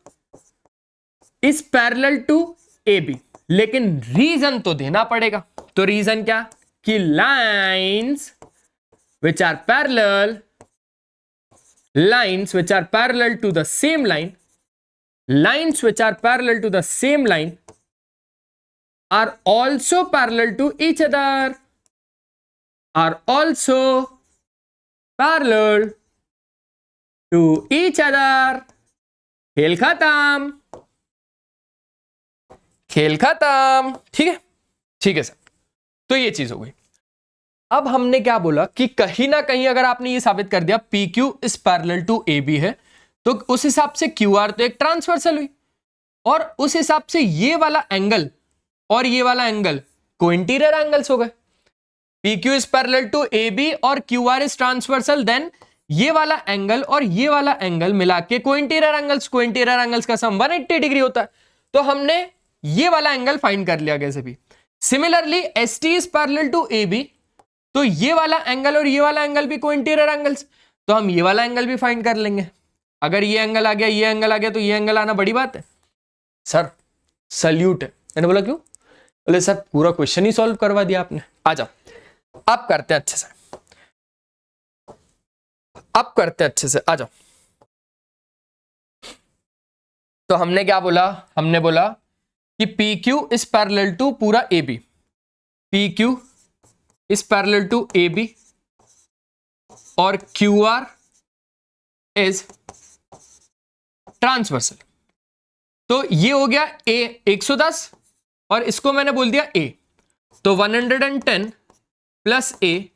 A: is parallel to A B. लेकिन रीजन तो देना पड़ेगा, तो रीजन क्या, कि lines which are parallel, lines which are parallel to the same line, lines which are parallel to the same line are also parallel to each other, are also parallel to each other. खेल खत्म, खेल खत्म। ठीक है, ठीक है sir. तो ये चीज हो गई। अब हमने क्या बोला कि कहीं ना कहीं अगर आपने ये साबित कर दिया P Q is parallel to A B है, तो उस हिसाब से क्यू आर तो एक ट्रांसवर्सल हुई, और उस हिसाब से ये वाला एंगल और ये वाला एंगल कोइंटीरियर एंगल्स हो गए। P Q is parallel to A B और Q R is transversal, then ये वाला एंगल और ये वाला एंगल मिला के कोइंटीरियर एंगल्स, कोइंटीरियर एंगल्स का सम 180 डिग्री होता है। तो हमने ये वाला एंगल फाइंड कर लिया कैसे भी। Similarly S T is parallel to A B, तो ये वाला एंगल और ये वाला एंगल भी कोइंटीरियर एंगल्स, तो हम ये वाला एंगल भी फाइंड कर लेंगे। अगर ये एंगल आ गया, ये एंगल आ गया, तो ये एंगल आना बड़ी बात है। सर सल्यूट है। मैंने बोला क्यों? बोले सर पूरा क्वेश्चन ही सॉल्व करवा दिया आपने। आ जाओ, अब करते हैं अच्छे से, अब करते हैं अच्छे से, आ जाओ। तो हमने क्या बोला? हमने बोला कि P Q is parallel to पूरा A B, P Q is parallel to A B और क्यू आर इज ट्रांसवर्सल। तो ये हो गया ए 110 और इसको मैंने बोल दिया ए, तो 110 प्लस ए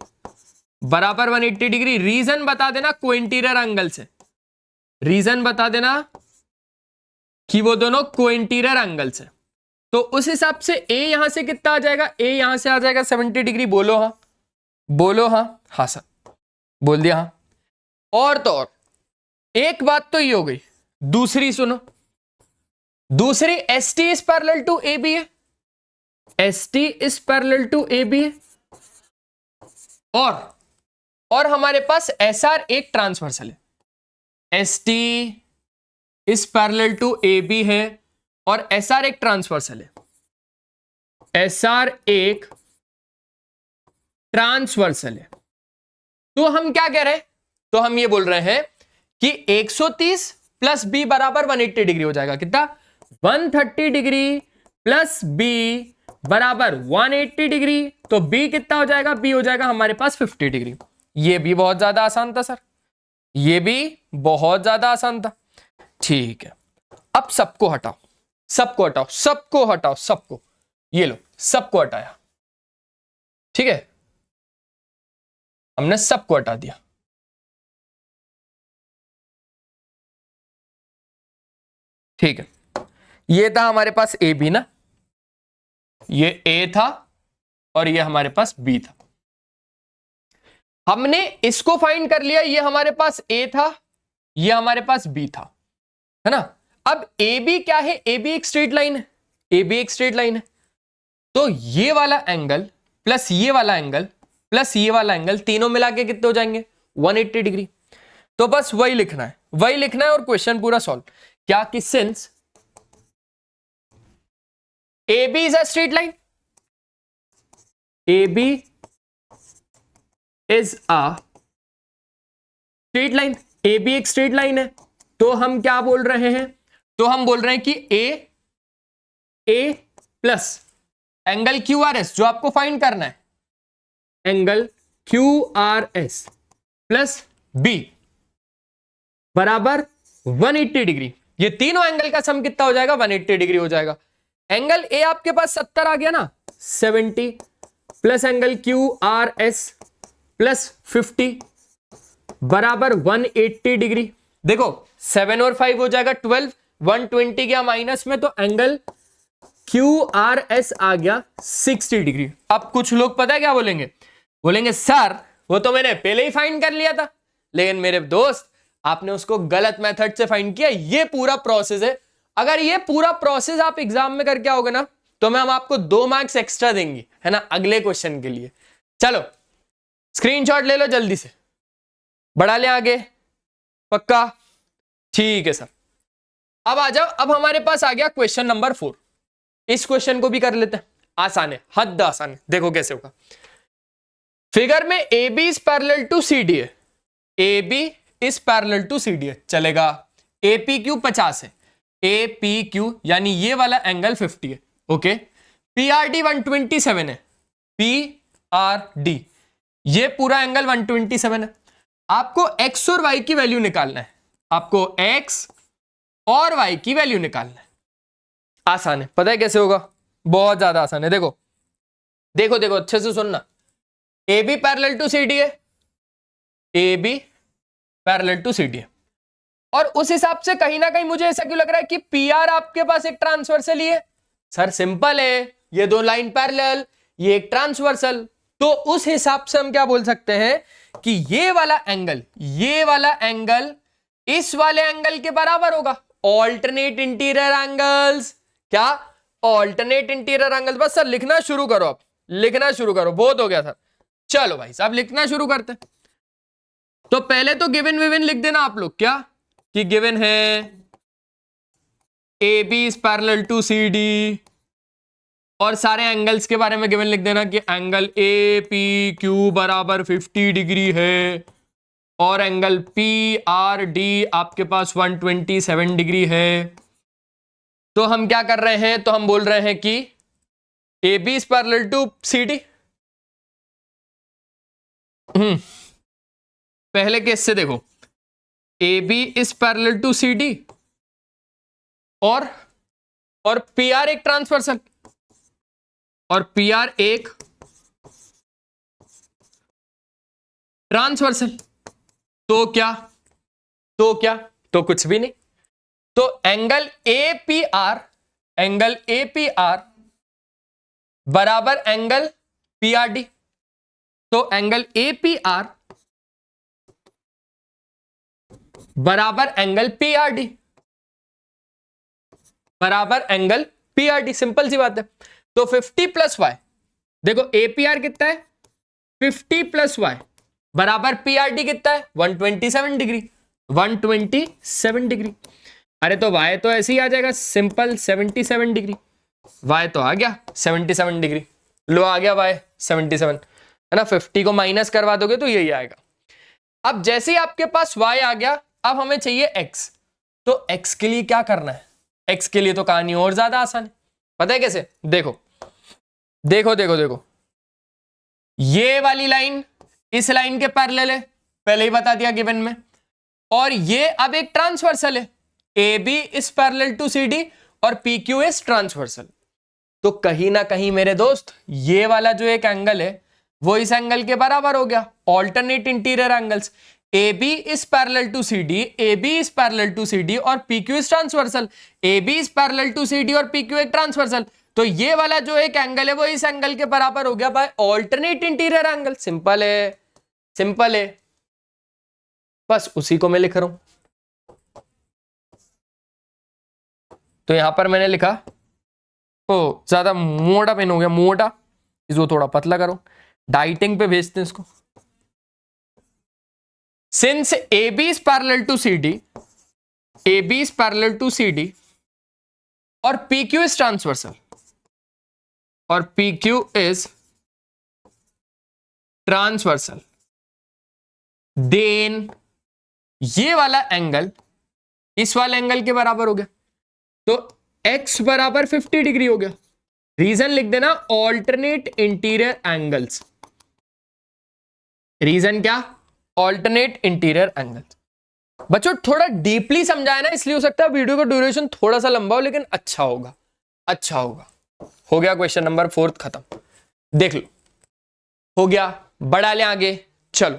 A: बराबर 180 डिग्री। रीजन बता देना कोइंटीरियर एंगल से, रीजन बता देना कि वो दोनों कोइंटीरियर एंगल से। तो उस हिसाब से ए यहां से कितना आ जाएगा? ए यहां से आ जाएगा 70 डिग्री। बोलो हाँ, बोलो हाँ। हाँ सर, बोल दिया हाँ। और तो और एक बात तो ये हो गई, दूसरी सुनो, दूसरी S T is parallel to A B है, S T is parallel to A B है, और हमारे पास एस आर एक ट्रांसवर्सल है। S T is parallel to A B है और एस आर एक ट्रांसवर्सल है, एस आर एक ट्रांसवर्सल है। तो हम क्या कह रहे हैं? तो हम ये बोल रहे हैं कि 130 प्लस बी बराबर 180 डिग्री हो जाएगा। कितना? 130 डिग्री प्लस बी बराबर 180 डिग्री। तो बी कितना हो जाएगा? बी हो जाएगा हमारे पास 50 डिग्री। ये भी बहुत ज्यादा आसान था सर, ये भी बहुत ज्यादा आसान था। ठीक है, अब सबको हटाओ, सबको हटाओ, सबको हटाओ, सबको, ये लो सबको हटाया। ठीक है, हमने सबको हटा दिया। ठीक है, ये था हमारे पास ए बी ना, ये ए था और ये हमारे पास बी था। हमने इसको फाइंड कर लिया, ये हमारे पास ए था, ये हमारे पास बी था, है ना। अब ए बी क्या है? ए बी एक स्ट्रेट लाइन है, ए बी एक स्ट्रेट लाइन है। तो ये वाला एंगल प्लस ये वाला एंगल प्लस ये वाला एंगल तीनों मिला के कितने हो जाएंगे? 180 डिग्री। तो बस वही लिखना है, वही लिखना है और क्वेश्चन पूरा सॉल्व। क्या कि since A B is a straight line, A B is a straight line, A B एक स्ट्रेट लाइन है, तो हम क्या बोल रहे हैं? तो हम बोल रहे हैं कि A plus angle Q R S जो आपको फाइंड करना है, angle Q R S plus B बराबर 180 डिग्री। ये तीनों एंगल का सम कितना हो जाएगा? 180 डिग्री हो जाएगा। एंगल ए आपके पास 70 आ गया ना, 70 plus angle Q R S plus 50 बराबर 180 डिग्री। देखो 7 और 5 हो जाएगा 12, 120 गया माइनस में, तो एंगल क्यू आर एस आ गया 60 डिग्री। अब कुछ लोग पता है क्या बोलेंगे? बोलेंगे सर वो तो मैंने पहले ही फाइंड कर लिया था। लेकिन मेरे दोस्त, आपने उसको गलत मेथड से फाइंड किया। ये पूरा प्रोसेस है, अगर ये पूरा प्रोसेस आप एग्जाम में करके आओगे ना, तो मैं हम आपको 2 मार्क्स एक्स्ट्रा देंगे, है ना, अगले क्वेश्चन के लिए। चलो स्क्रीनशॉट ले लो जल्दी से, बढ़ा ले आगे, पक्का? ठीक है सर। अब आ जाओ, अब हमारे पास आ गया क्वेश्चन नंबर 4। इस क्वेश्चन को भी कर लेते हैं, आसान है, हद आसान है। देखो कैसे होगा। फिगर में A B is parallel to C D है, A B is parallel to C D है, चलेगा। ए पी क्यू 50 है, ए पी क्यू यानी ये वाला एंगल 50 है, ओके। पी आर डी 127 है, पी आर डी ये पूरा एंगल 127 है। आपको x और y की वैल्यू निकालना है, आपको x और y की वैल्यू निकालना है। आसान है, पता है कैसे होगा? बहुत ज्यादा आसान है। देखो देखो देखो अच्छे से सुनना। A B parallel to C D है, A B parallel to C D है, और उस हिसाब से कहीं ना कहीं मुझे ऐसा क्यों लग रहा है कि पी आर आपके पास एक ट्रांसवर्सल ही है। सर सिंपल है, ये दो लाइन पैरेलल, ये एक ट्रांसवर्सल, तो उस हिसाब से हम क्या बोल सकते हैं कि ये वाला एंगल इस वाले एंगल के बराबर होगा। ऑल्टरनेट इंटीरियर एंगल्स, क्या ऑल्टरनेट इंटीरियर एंगल्स। बस सर लिखना शुरू करो, अब लिखना शुरू करो, बहुत हो गया सर। चलो भाई साहब लिखना शुरू करते हैं। तो पहले तो गिवन विवन लिख देना आप लोग, क्या कि गिवन है A B is parallel to C D, और सारे एंगल्स के बारे में गिवन लिख देना कि एंगल ए पी क्यू बराबर 50 डिग्री है, और एंगल पी आर डी आपके पास 127 डिग्री है। तो हम क्या कर रहे हैं, तो हम बोल रहे हैं कि A B is parallel to C D. पहले केस से देखो, A B is parallel to C D, और पी आर एक ट्रांसवर्सल, और पी आर एक ट्रांसवर्सल। तो क्या तो कुछ भी नहीं। तो एंगल ए पी आर बराबर एंगल पी आर डी। तो एंगल ए पी आर बराबर एंगल पी आर डी, बराबर angle P R D. Simple सी बात है। तो 50 प्लस वाई, देखो ए पी आर कितना है 50 प्लस वाई बराबर पी आर डी कितना है 127 डिग्री, 127 डिग्री। अरे तो वाई तो ऐसे ही आ जाएगा सिंपल 77 डिग्री। वाई तो आ गया 77 डिग्री, लो आ गया वाई 77, है ना। 50 को माइनस करवा दोगे तो यही आएगा। अब जैसे ही आपके पास y आ गया, अब हमें चाहिए x। तो x के लिए क्या करना है? x के लिए तो कहानी और ज्यादा आसान है। पता है कैसे? देखो देखो देखो देखो, ये वाली लाइन इस लाइन के पैरेलल है, पहले ही बता दिया गिवन में, और ये अब एक ट्रांसवर्सल है, A B is parallel to C D और पी क्यू इज ट्रांसवर्सल। तो कहीं ना कहीं मेरे दोस्त ये वाला जो एक एंगल है वो इस एंगल के बराबर हो गया। Alternate interior angles, A B is parallel to C D, A B is parallel to C D और P Q is transversal, A B is parallel to C D और पी क्यू एक transversal. तो ये वाला जो एक angle है वो इस एंगल के बराबर हो गया by alternate interior angle. Simple है, सिंपल है, बस उसी को मैं लिख रहा हूं। तो यहां पर मैंने लिखा, ओ ज्यादा मोटा पेन हो गया, मोटा, इसको थोड़ा पतला करो, डाइटिंग पे भेजते हैं इसको। Since A B is parallel to C D, A B is parallel to C D और पी क्यू इज ट्रांसवर्सल, और P Q is transversal, then ये वाला एंगल इस वाले एंगल के बराबर हो गया। तो x बराबर 50 डिग्री हो गया। रीजन लिख देना ऑल्टरनेट इंटीरियर एंगल्स। रीजन क्या? Alternate interior angles. बच्चों थोड़ा डीपली समझाया ना, इसलिए हो सकता है वीडियो का ड्यूरेशन थोड़ा सा लंबा हो, लेकिन अच्छा होगा, अच्छा होगा। हो गया क्वेश्चन नंबर 4 खत्म। देख लो, हो गया, बढ़ा ले आगे, चलो।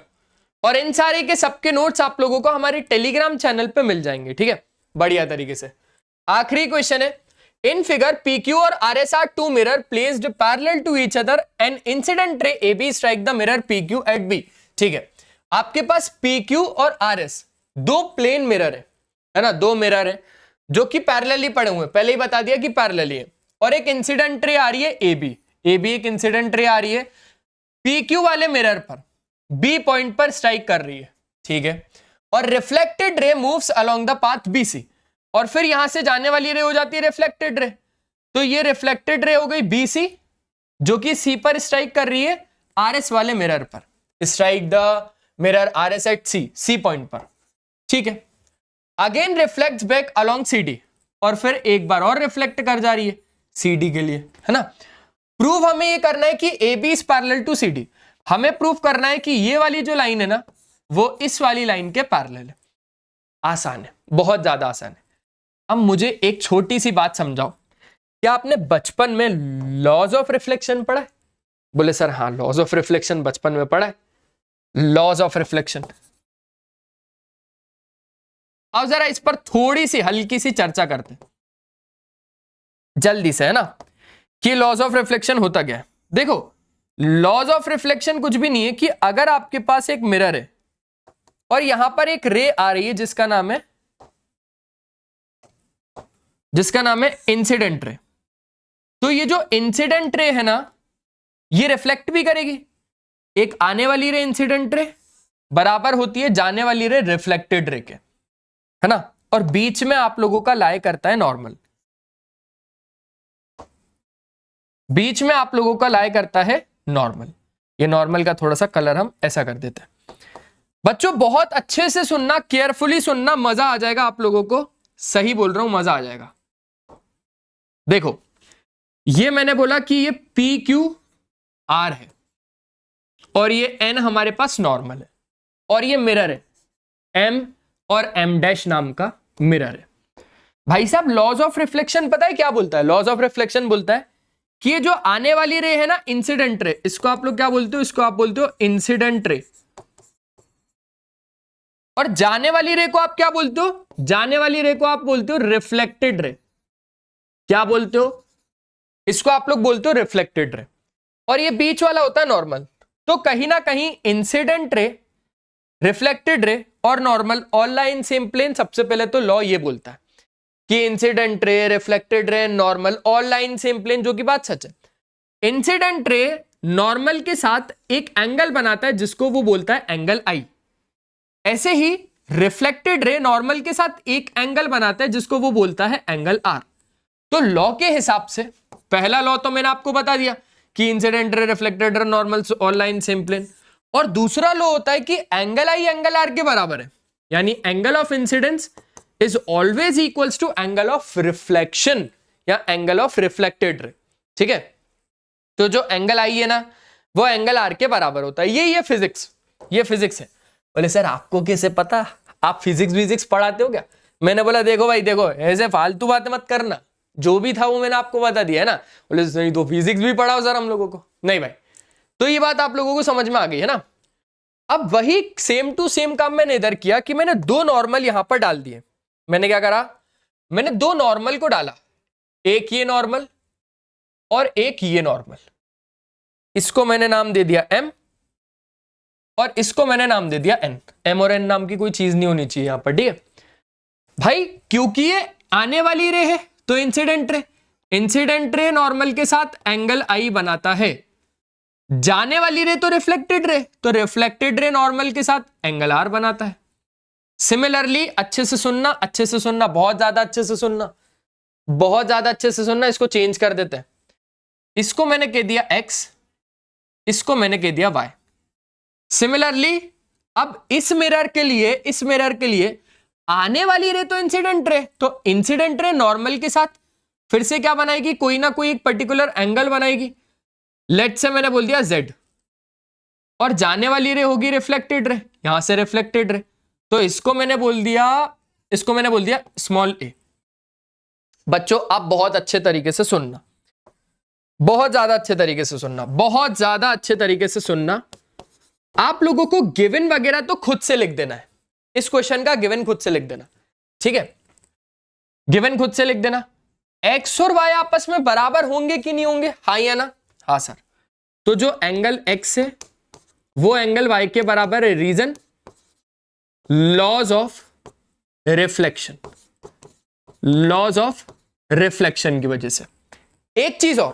A: और इन सारे के सबके नोट्स आप लोगों को हमारे टेलीग्राम चैनल पे मिल जाएंगे, ठीक है, बढ़िया तरीके से। आखिरी क्वेश्चन है, इन फिगर PQ और RS are two mirror placed parallel to each other and incident ray AB strike the mirror PQ at B। ठीक है, आपके पास PQ और RS दो प्लेन मिरर है ना, दो मिरर है जो कि पैरेलली पड़े हुए हैं, पहले ही बता दिया कि पैरेलली है, और एक इंसिडेंट रे आ रही है AB एक इंसिडेंट रे आ रही है PQ वाले मिरर पर B पॉइंट पर स्ट्राइक कर रही है, ठीक है, और reflected ray moves along the path BC, और फिर यहां से जाने वाली रे हो जाती है रिफ्लेक्टेड रे। तो ये रिफ्लेक्टेड रे हो गई BC जो कि C पर स्ट्राइक कर रही है RS वाले मिरर पर, strike the mirror RS at C point पर, ठीक है। Again reflects back along CD, और फिर एक बार और रिफ्लेक्ट कर जा रही है CD के लिए, है ना। प्रूव हमें ये करना है कि AB is parallel to CD। हमें प्रूफ करना है कि ये वाली जो लाइन है ना वो इस वाली लाइन के पैरेलल है। आसान है, बहुत ज्यादा आसान है। अब मुझे एक छोटी सी बात समझाओ, क्या आपने बचपन में लॉज ऑफ रिफ्लेक्शन पढ़ा है? बोले सर हाँ, लॉज ऑफ रिफ्लेक्शन बचपन में पढ़ा है। लॉज ऑफ रिफ्लेक्शन, अब जरा इस पर थोड़ी सी हल्की सी चर्चा करते हैं जल्दी से, है ना, कि लॉज ऑफ रिफ्लेक्शन होता क्या है। देखो, लॉज ऑफ रिफ्लेक्शन कुछ भी नहीं है कि अगर आपके पास एक मिरर है और यहां पर एक रे आ रही है जिसका नाम है इंसिडेंट रे, तो ये जो इंसिडेंट रे है ना ये रिफ्लेक्ट भी करेगी। एक आने वाली रे इंसिडेंट रे बराबर होती है जाने वाली रे रिफ्लेक्टेड रे के, है ना, और बीच में आप लोगों का लाई करता है नॉर्मल। बीच में आप लोगों का लाई करता है नॉर्मल। ये नॉर्मल का थोड़ा सा कलर हम ऐसा कर देते हैं। बच्चों बहुत अच्छे से सुनना, केयरफुली सुनना, मजा आ जाएगा आप लोगों को। सही बोल रहा हूं, मजा आ जाएगा। देखो, ये मैंने बोला कि ये पी क्यू आर है और ये एन हमारे पास नॉर्मल है और ये मिरर है, एम और एम डैश नाम का मिरर है। भाई साहब, लॉज ऑफ रिफ्लेक्शन पता है क्या बोलता है? लॉज ऑफ रिफ्लेक्शन बोलता है कि ये जो आने वाली रे है ना इंसिडेंट रे, इसको आप लोग क्या बोलते हो? इसको आप बोलते हो इंसिडेंट रे। और जाने वाली रे को आप क्या बोलते हो? जाने वाली रे को आप बोलते हो रिफ्लेक्टेड रे। क्या बोलते हो? इसको आप लोग बोलते हो रिफ्लेक्टेड रे। और ये बीच वाला होता है नॉर्मल। तो कहीं ना कहीं इंसिडेंट रे, रिफ्लेक्टेड रे और normal all line same plane. सबसे पहले तो लॉ ये बोलता है कि incident ray, reflected ray, normal all line same plane, जो कि बात सच है। इंसिडेंट रे नॉर्मल के साथ एक एंगल बनाता है जिसको वो बोलता है एंगल आई। ऐसे ही रिफ्लेक्टेड रे नॉर्मल के साथ एक एंगल बनाता है जिसको वो बोलता है एंगल आर। तो लॉ के हिसाब से पहला लॉ तो मैंने आपको बता दिया कि incident ray, reflected ray, normal all line same plane. और दूसरा लॉ होता है कि एंगल आई एंगल आर के बराबर है, यानी angle of incidence is always equals to angle of reflection या एंगल ऑफ रिफ्लेक्टेड रे। ठीक है, तो जो एंगल आई है ना वो एंगल आर के बराबर होता है। ये फिजिक्स है। बोले सर आपको कैसे पता? आप फिजिक्स पढ़ाते हो क्या? मैंने बोला देखो भाई, देखो ऐसे फालतू बातें मत करना, जो भी था वो मैंने आपको बता दिया है ना। बोले नहीं तो फिजिक्स भी पढ़ाओ सर हम लोगों को। नहीं भाई, तो ये बात आप लोगों को समझ में आ गई है ना। अब वही सेम टू सेम काम मैंने इधर किया कि मैंने दो नॉर्मल यहां पर डाल दिए। मैंने क्या करा? मैंने दो नॉर्मल को डाला, एक ये नॉर्मल और एक ये नॉर्मल। इसको मैंने नाम दे दिया एम और इसको मैंने नाम दे दिया एन। एम और एन नाम की कोई चीज नहीं होनी चाहिए यहां पर, ठीक है भाई। क्योंकि ये आने वाली रे है तो इंसिडेंट रे नॉर्मल के साथ एंगल आई बनाता है। जाने वाली रे तो रिफ्लेक्टेड रे नॉर्मल के साथ एंगल आर बनाता है। सिमिलरली अच्छे से सुनना, बहुत ज्यादा अच्छे से सुनना। इसको चेंज कर देते हैं। इसको मैंने कह दिया x, इसको मैंने कह दिया y। सिमिलरली अब इस मिरर के लिए आने वाली रे तो इंसिडेंट रे नॉर्मल के साथ फिर से क्या बनाएगी? कोई ना कोई एक पर्टिकुलर एंगल बनाएगी। लेट्स से मैंने बोल दिया z, और जाने वाली रे होगी रिफ्लेक्टेड रे, यहां से रिफ्लेक्टेड रे, तो इसको मैंने बोल दिया स्मॉल a। बच्चों आप बहुत अच्छे तरीके से सुनना, बहुत ज्यादा अच्छे तरीके से सुनना। आप लोगों को गिवन वगैरह तो खुद से लिख देना है। इस क्वेश्चन का गिवन खुद से लिख देना, ठीक है? गिवन खुद से लिख देना। x और y आपस में बराबर होंगे कि नहीं होंगे? हाँ या ना? हाँ सर। तो जो एंगल x है वो एंगल y के बराबर है। रीजन? लॉज ऑफ रिफ्लेक्शन की वजह से। एक चीज और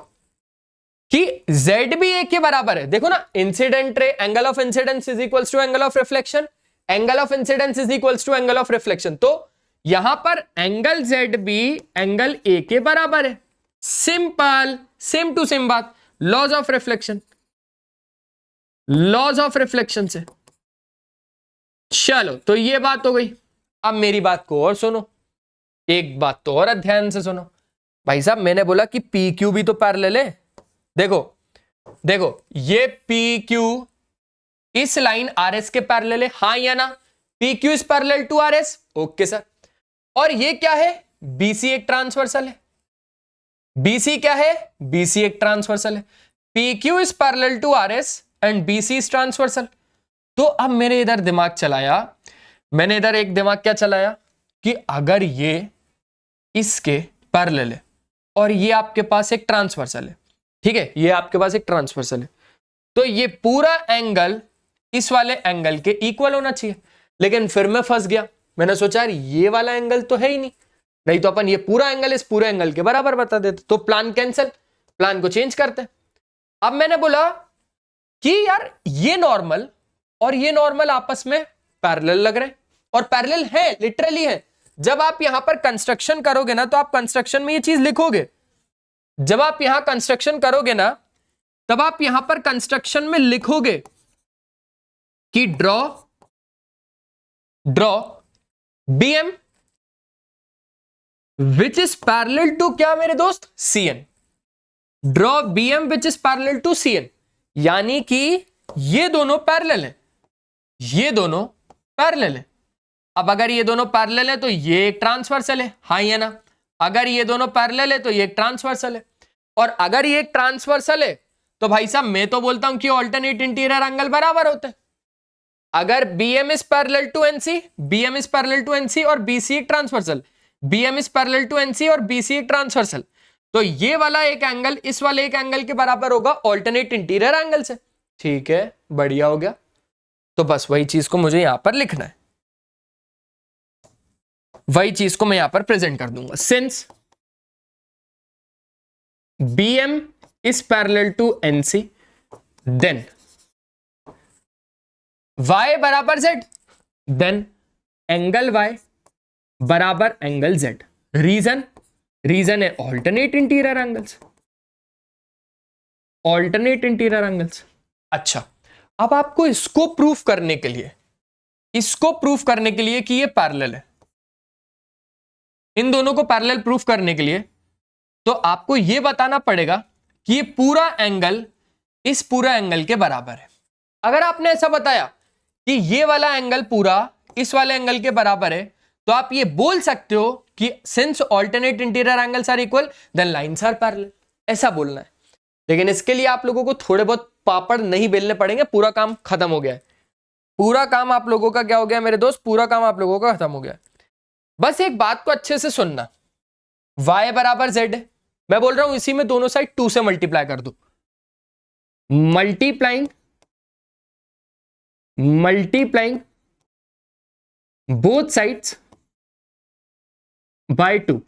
A: कि z भी a के बराबर है। देखो ना, incident ray, angle of incidence is equals to angle of reflection, angle of incidence is equals to angle of reflection. तो यहां पर एंगल z भी एंगल a के बराबर है। सिंपल, सेम टू सेम बात। लॉज ऑफ रिफ्लेक्शन से। चलो, तो ये बात हो गई। अब मेरी बात को और सुनो, एक बात तो और ध्यान से सुनो। भाई साहब मैंने बोला कि पी क्यू भी तो पैरेलल है। देखो ये पी क्यू इस लाइन आर एस के पैरेलल है, हाँ या ना? P Q is parallel to R S, okay sir. और ये क्या है? बीसी एक ट्रांसवर्सल है। बीसी क्या है? बीसी एक ट्रांसवर्सल है। P Q is parallel to R S and BC is transversal. तो अब मेरे इधर दिमाग चलाया, मैंने इधर एक दिमाग क्या चलाया कि अगर ये इसके पैरेलल है और ये आपके पास एक ट्रांसवर्सल है, ठीक है, ये आपके पास एक ट्रांसवर्सल है, तो ये पूरा एंगल इस वाले एंगल के इक्वल होना चाहिए। लेकिन फिर मैं फंस गया, मैंने सोचा यार ये वाला एंगल तो है ही नहीं तो अपन ये पूरा एंगल इस पूरे एंगल के बराबर बता देते। तो प्लान कैंसिल, प्लान को चेंज करते। अब मैंने बोला कि यार ये नॉर्मल और ये नॉर्मल आपस में पैरेलल लग रहे हैं, और पैरेलल है, लिटरली है। जब आप यहां पर कंस्ट्रक्शन करोगे ना, तो आप कंस्ट्रक्शन में ये चीज लिखोगे। जब आप यहां कंस्ट्रक्शन करोगे ना, तब आप यहां पर कंस्ट्रक्शन में लिखोगे कि draw BM which is parallel to क्या मेरे दोस्त? CN. Draw BM which is parallel to CN, यानी कि ये दोनों पैरेलल है, ये दोनों पैरेलल है। अब अगर ये दोनों पैरेलल है तो ये एक ट्रांसवर्सल है, हाँ या ना? अगर ये दोनों पैरेलल है तो ये एक ट्रांसवर्सल है, और अगर ये एक ट्रांसवर्सल है तो भाई साहब मैं तो बोलता हूं कि ऑल्टरनेट इंटीरियर एंगल बराबर होते हैं। अगर BM is parallel to NC, BM is parallel to NC और BC एक transversal, BM is parallel to NC और BC एक ट्रांसवर्सल, तो ये वाला एक एंगल इस वाले एक एंगल के बराबर होगा ऑल्टरनेट इंटीरियर एंगल से। ठीक है, बढ़िया हो गया। तो बस वही चीज को मुझे यहां पर लिखना है, वही चीज को मैं यहां पर प्रेजेंट कर दूंगा। Since BM is parallel to NC, then Y बराबर Z, then एंगल Y बराबर एंगल Z। रीजन है alternate interior angles, alternate interior angles. अच्छा, अब आपको इसको प्रूफ करने के लिए कि ये पैरेलल है, इन दोनों को पैरेलल प्रूफ करने के लिए, तो आपको यह बताना पड़ेगा कि ये पूरा एंगल इस पूरा एंगल के बराबर है। अगर आपने ऐसा बताया कि ये वाला एंगल पूरा इस वाले एंगल के बराबर है, तो आप ये बोल सकते हो कि since alternate interior angles are equal then lines are parallel, ऐसा बोलना है। लेकिन इसके लिए आप लोगों को थोड़े बहुत पापड़ नहीं बेलने पड़ेंगे, पूरा काम खत्म हो गया है। पूरा काम आप लोगों का क्या हो गया मेरे दोस्त? पूरा काम आप लोगों का खत्म हो गया। बस एक बात को अच्छे से सुनना, y बराबर z है, मैं बोल रहा हूं इसी में दोनों साइड 2 से मल्टीप्लाई कर दो। Multiplying both sides by 2।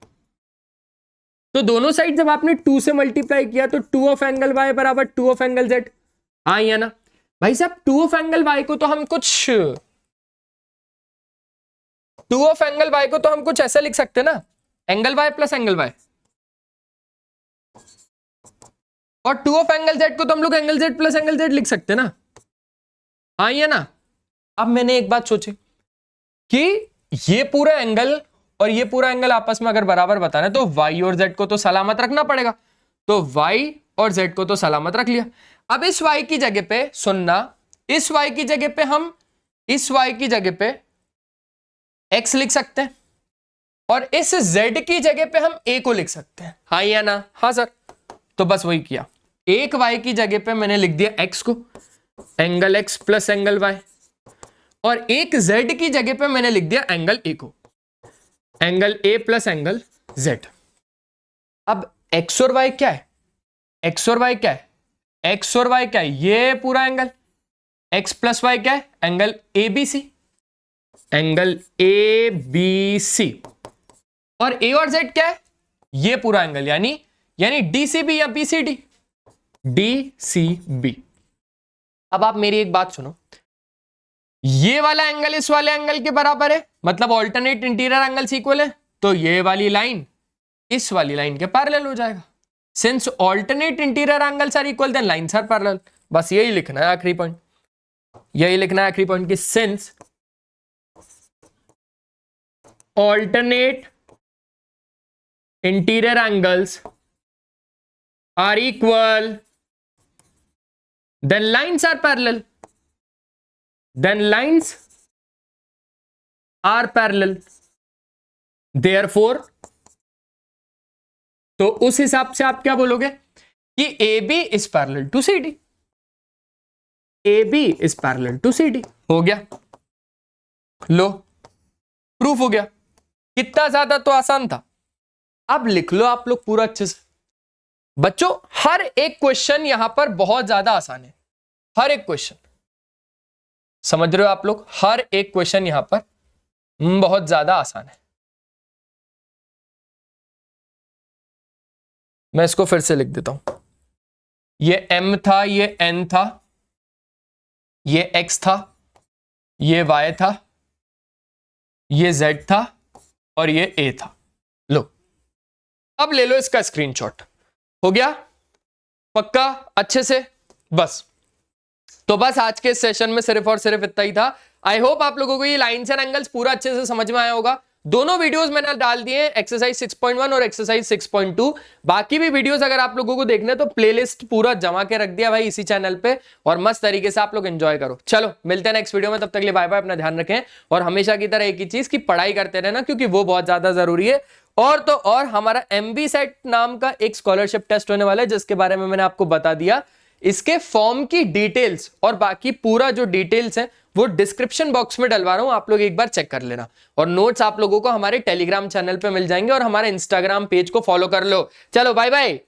A: तो दोनों साइड जब आपने 2 से मल्टीप्लाई किया तो 2 ऑफ एंगल y बराबर 2 ऑफ एंगल z, हाँ या ना? भाई साहब 2 ऑफ एंगल y को तो हम कुछ 2 ऑफ एंगल y को तो हम कुछ ऐसा लिख सकते ना, angle y plus angle y, और 2 ऑफ एंगल z को तो हम लोग angle z plus angle z लिख सकते ना, हाँ या ना? अब मैंने एक बात सोची कि ये पूरा एंगल और ये पूरा एंगल आपस में अगर बराबर बताना है तो y और z को तो सलामत रखना पड़ेगा, तो y और z को तो सलामत रख लिया। अब इस y की जगह पे सुनना, इस y की जगह पे हम इस y की जगह पे x लिख सकते हैं, और इस z की जगह पे हम a को लिख सकते हैं, हाँ या ना? हाँ सर। तो बस वही किया, एक y की जगह पे मैंने लिख दिया x को, angle x plus angle y, और एक z की जगह पे मैंने लिख दिया एंगल a को, angle a plus angle z। अब x और y क्या है? x और y क्या है? x और y क्या है? ये पूरा एंगल, x प्लस y क्या है? एंगल ABC, एंगल ABC, और a और z क्या है? ये पूरा एंगल, यानी DCB या BCD, DCB। अब आप मेरी एक बात सुनो, ये वाला एंगल इस वाले एंगल के बराबर है, मतलब ऑल्टरनेट इंटीरियर एंगल्स इक्वल है, तो ये वाली लाइन इस वाली लाइन के पैरेलल हो जाएगा। Since alternate interior angles are equal then lines are parallel. बस यही लिखना है आखिरी पॉइंट, यही लिखना है आखिरी पॉइंट कि since alternate interior angles are equal then lines are parallel. Then lines are parallel, therefore, तो उस हिसाब से आप क्या बोलोगे कि A B is parallel to C D, A B is parallel to C D. हो गया, लो प्रूफ हो गया। कितना ज्यादा तो आसान था। अब लिख लो आप लोग पूरा अच्छे से। बच्चों हर एक क्वेश्चन यहां पर बहुत ज्यादा आसान है, हर एक क्वेश्चन, समझ रहे हो आप लोग, हर एक क्वेश्चन यहां पर बहुत ज्यादा आसान है। मैं इसको फिर से लिख देता हूं। ये m था, ये n था, ये x था, ये y था, ये z था और ये a था। लो अब ले लो इसका स्क्रीनशॉट। हो गया पक्का अच्छे से? बस तो बस आज के सेशन में सिर्फ और सिर्फ इतना ही था। आई होप आप लोगों को ये लाइन्स एंड एंगल्स पूरा अच्छे से समझ में आया होगा। दोनों वीडियोस मैंने डाल दिए हैं, एक्सरसाइज 6.1 और एक्सरसाइज 6.2। बाकी भी वीडियोस अगर आप लोगों को देखने तो प्लेलिस्ट पूरा जमा के रख दिया भाई इसी चैनल पे, और मस्त तरीके से आप लोग एंजॉय करो। चलो मिलते हैं नेक्स्ट वीडियो में, तब तक के लिए बाय बाय, अपना ध्यान रखें और हमेशा की तरह एक ही चीज की पढ़ाई करते रहना, क्योंकि वो बहुत ज्यादा जरूरी है। और तो और हमारा MBSET नाम का एक स्कॉलरशिप टेस्ट होने वाला है, जिसके बारे में मैंने आपको बता दिया। इसके फॉर्म की डिटेल्स और बाकी पूरा जो डिटेल्स है वो डिस्क्रिप्शन बॉक्स में डलवा रहा हूं, आप लोग एक बार चेक कर लेना। और नोट्स आप लोगों को हमारे टेलीग्राम चैनल पे मिल जाएंगे और हमारे इंस्टाग्राम पेज को फॉलो कर लो। चलो बाय बाय।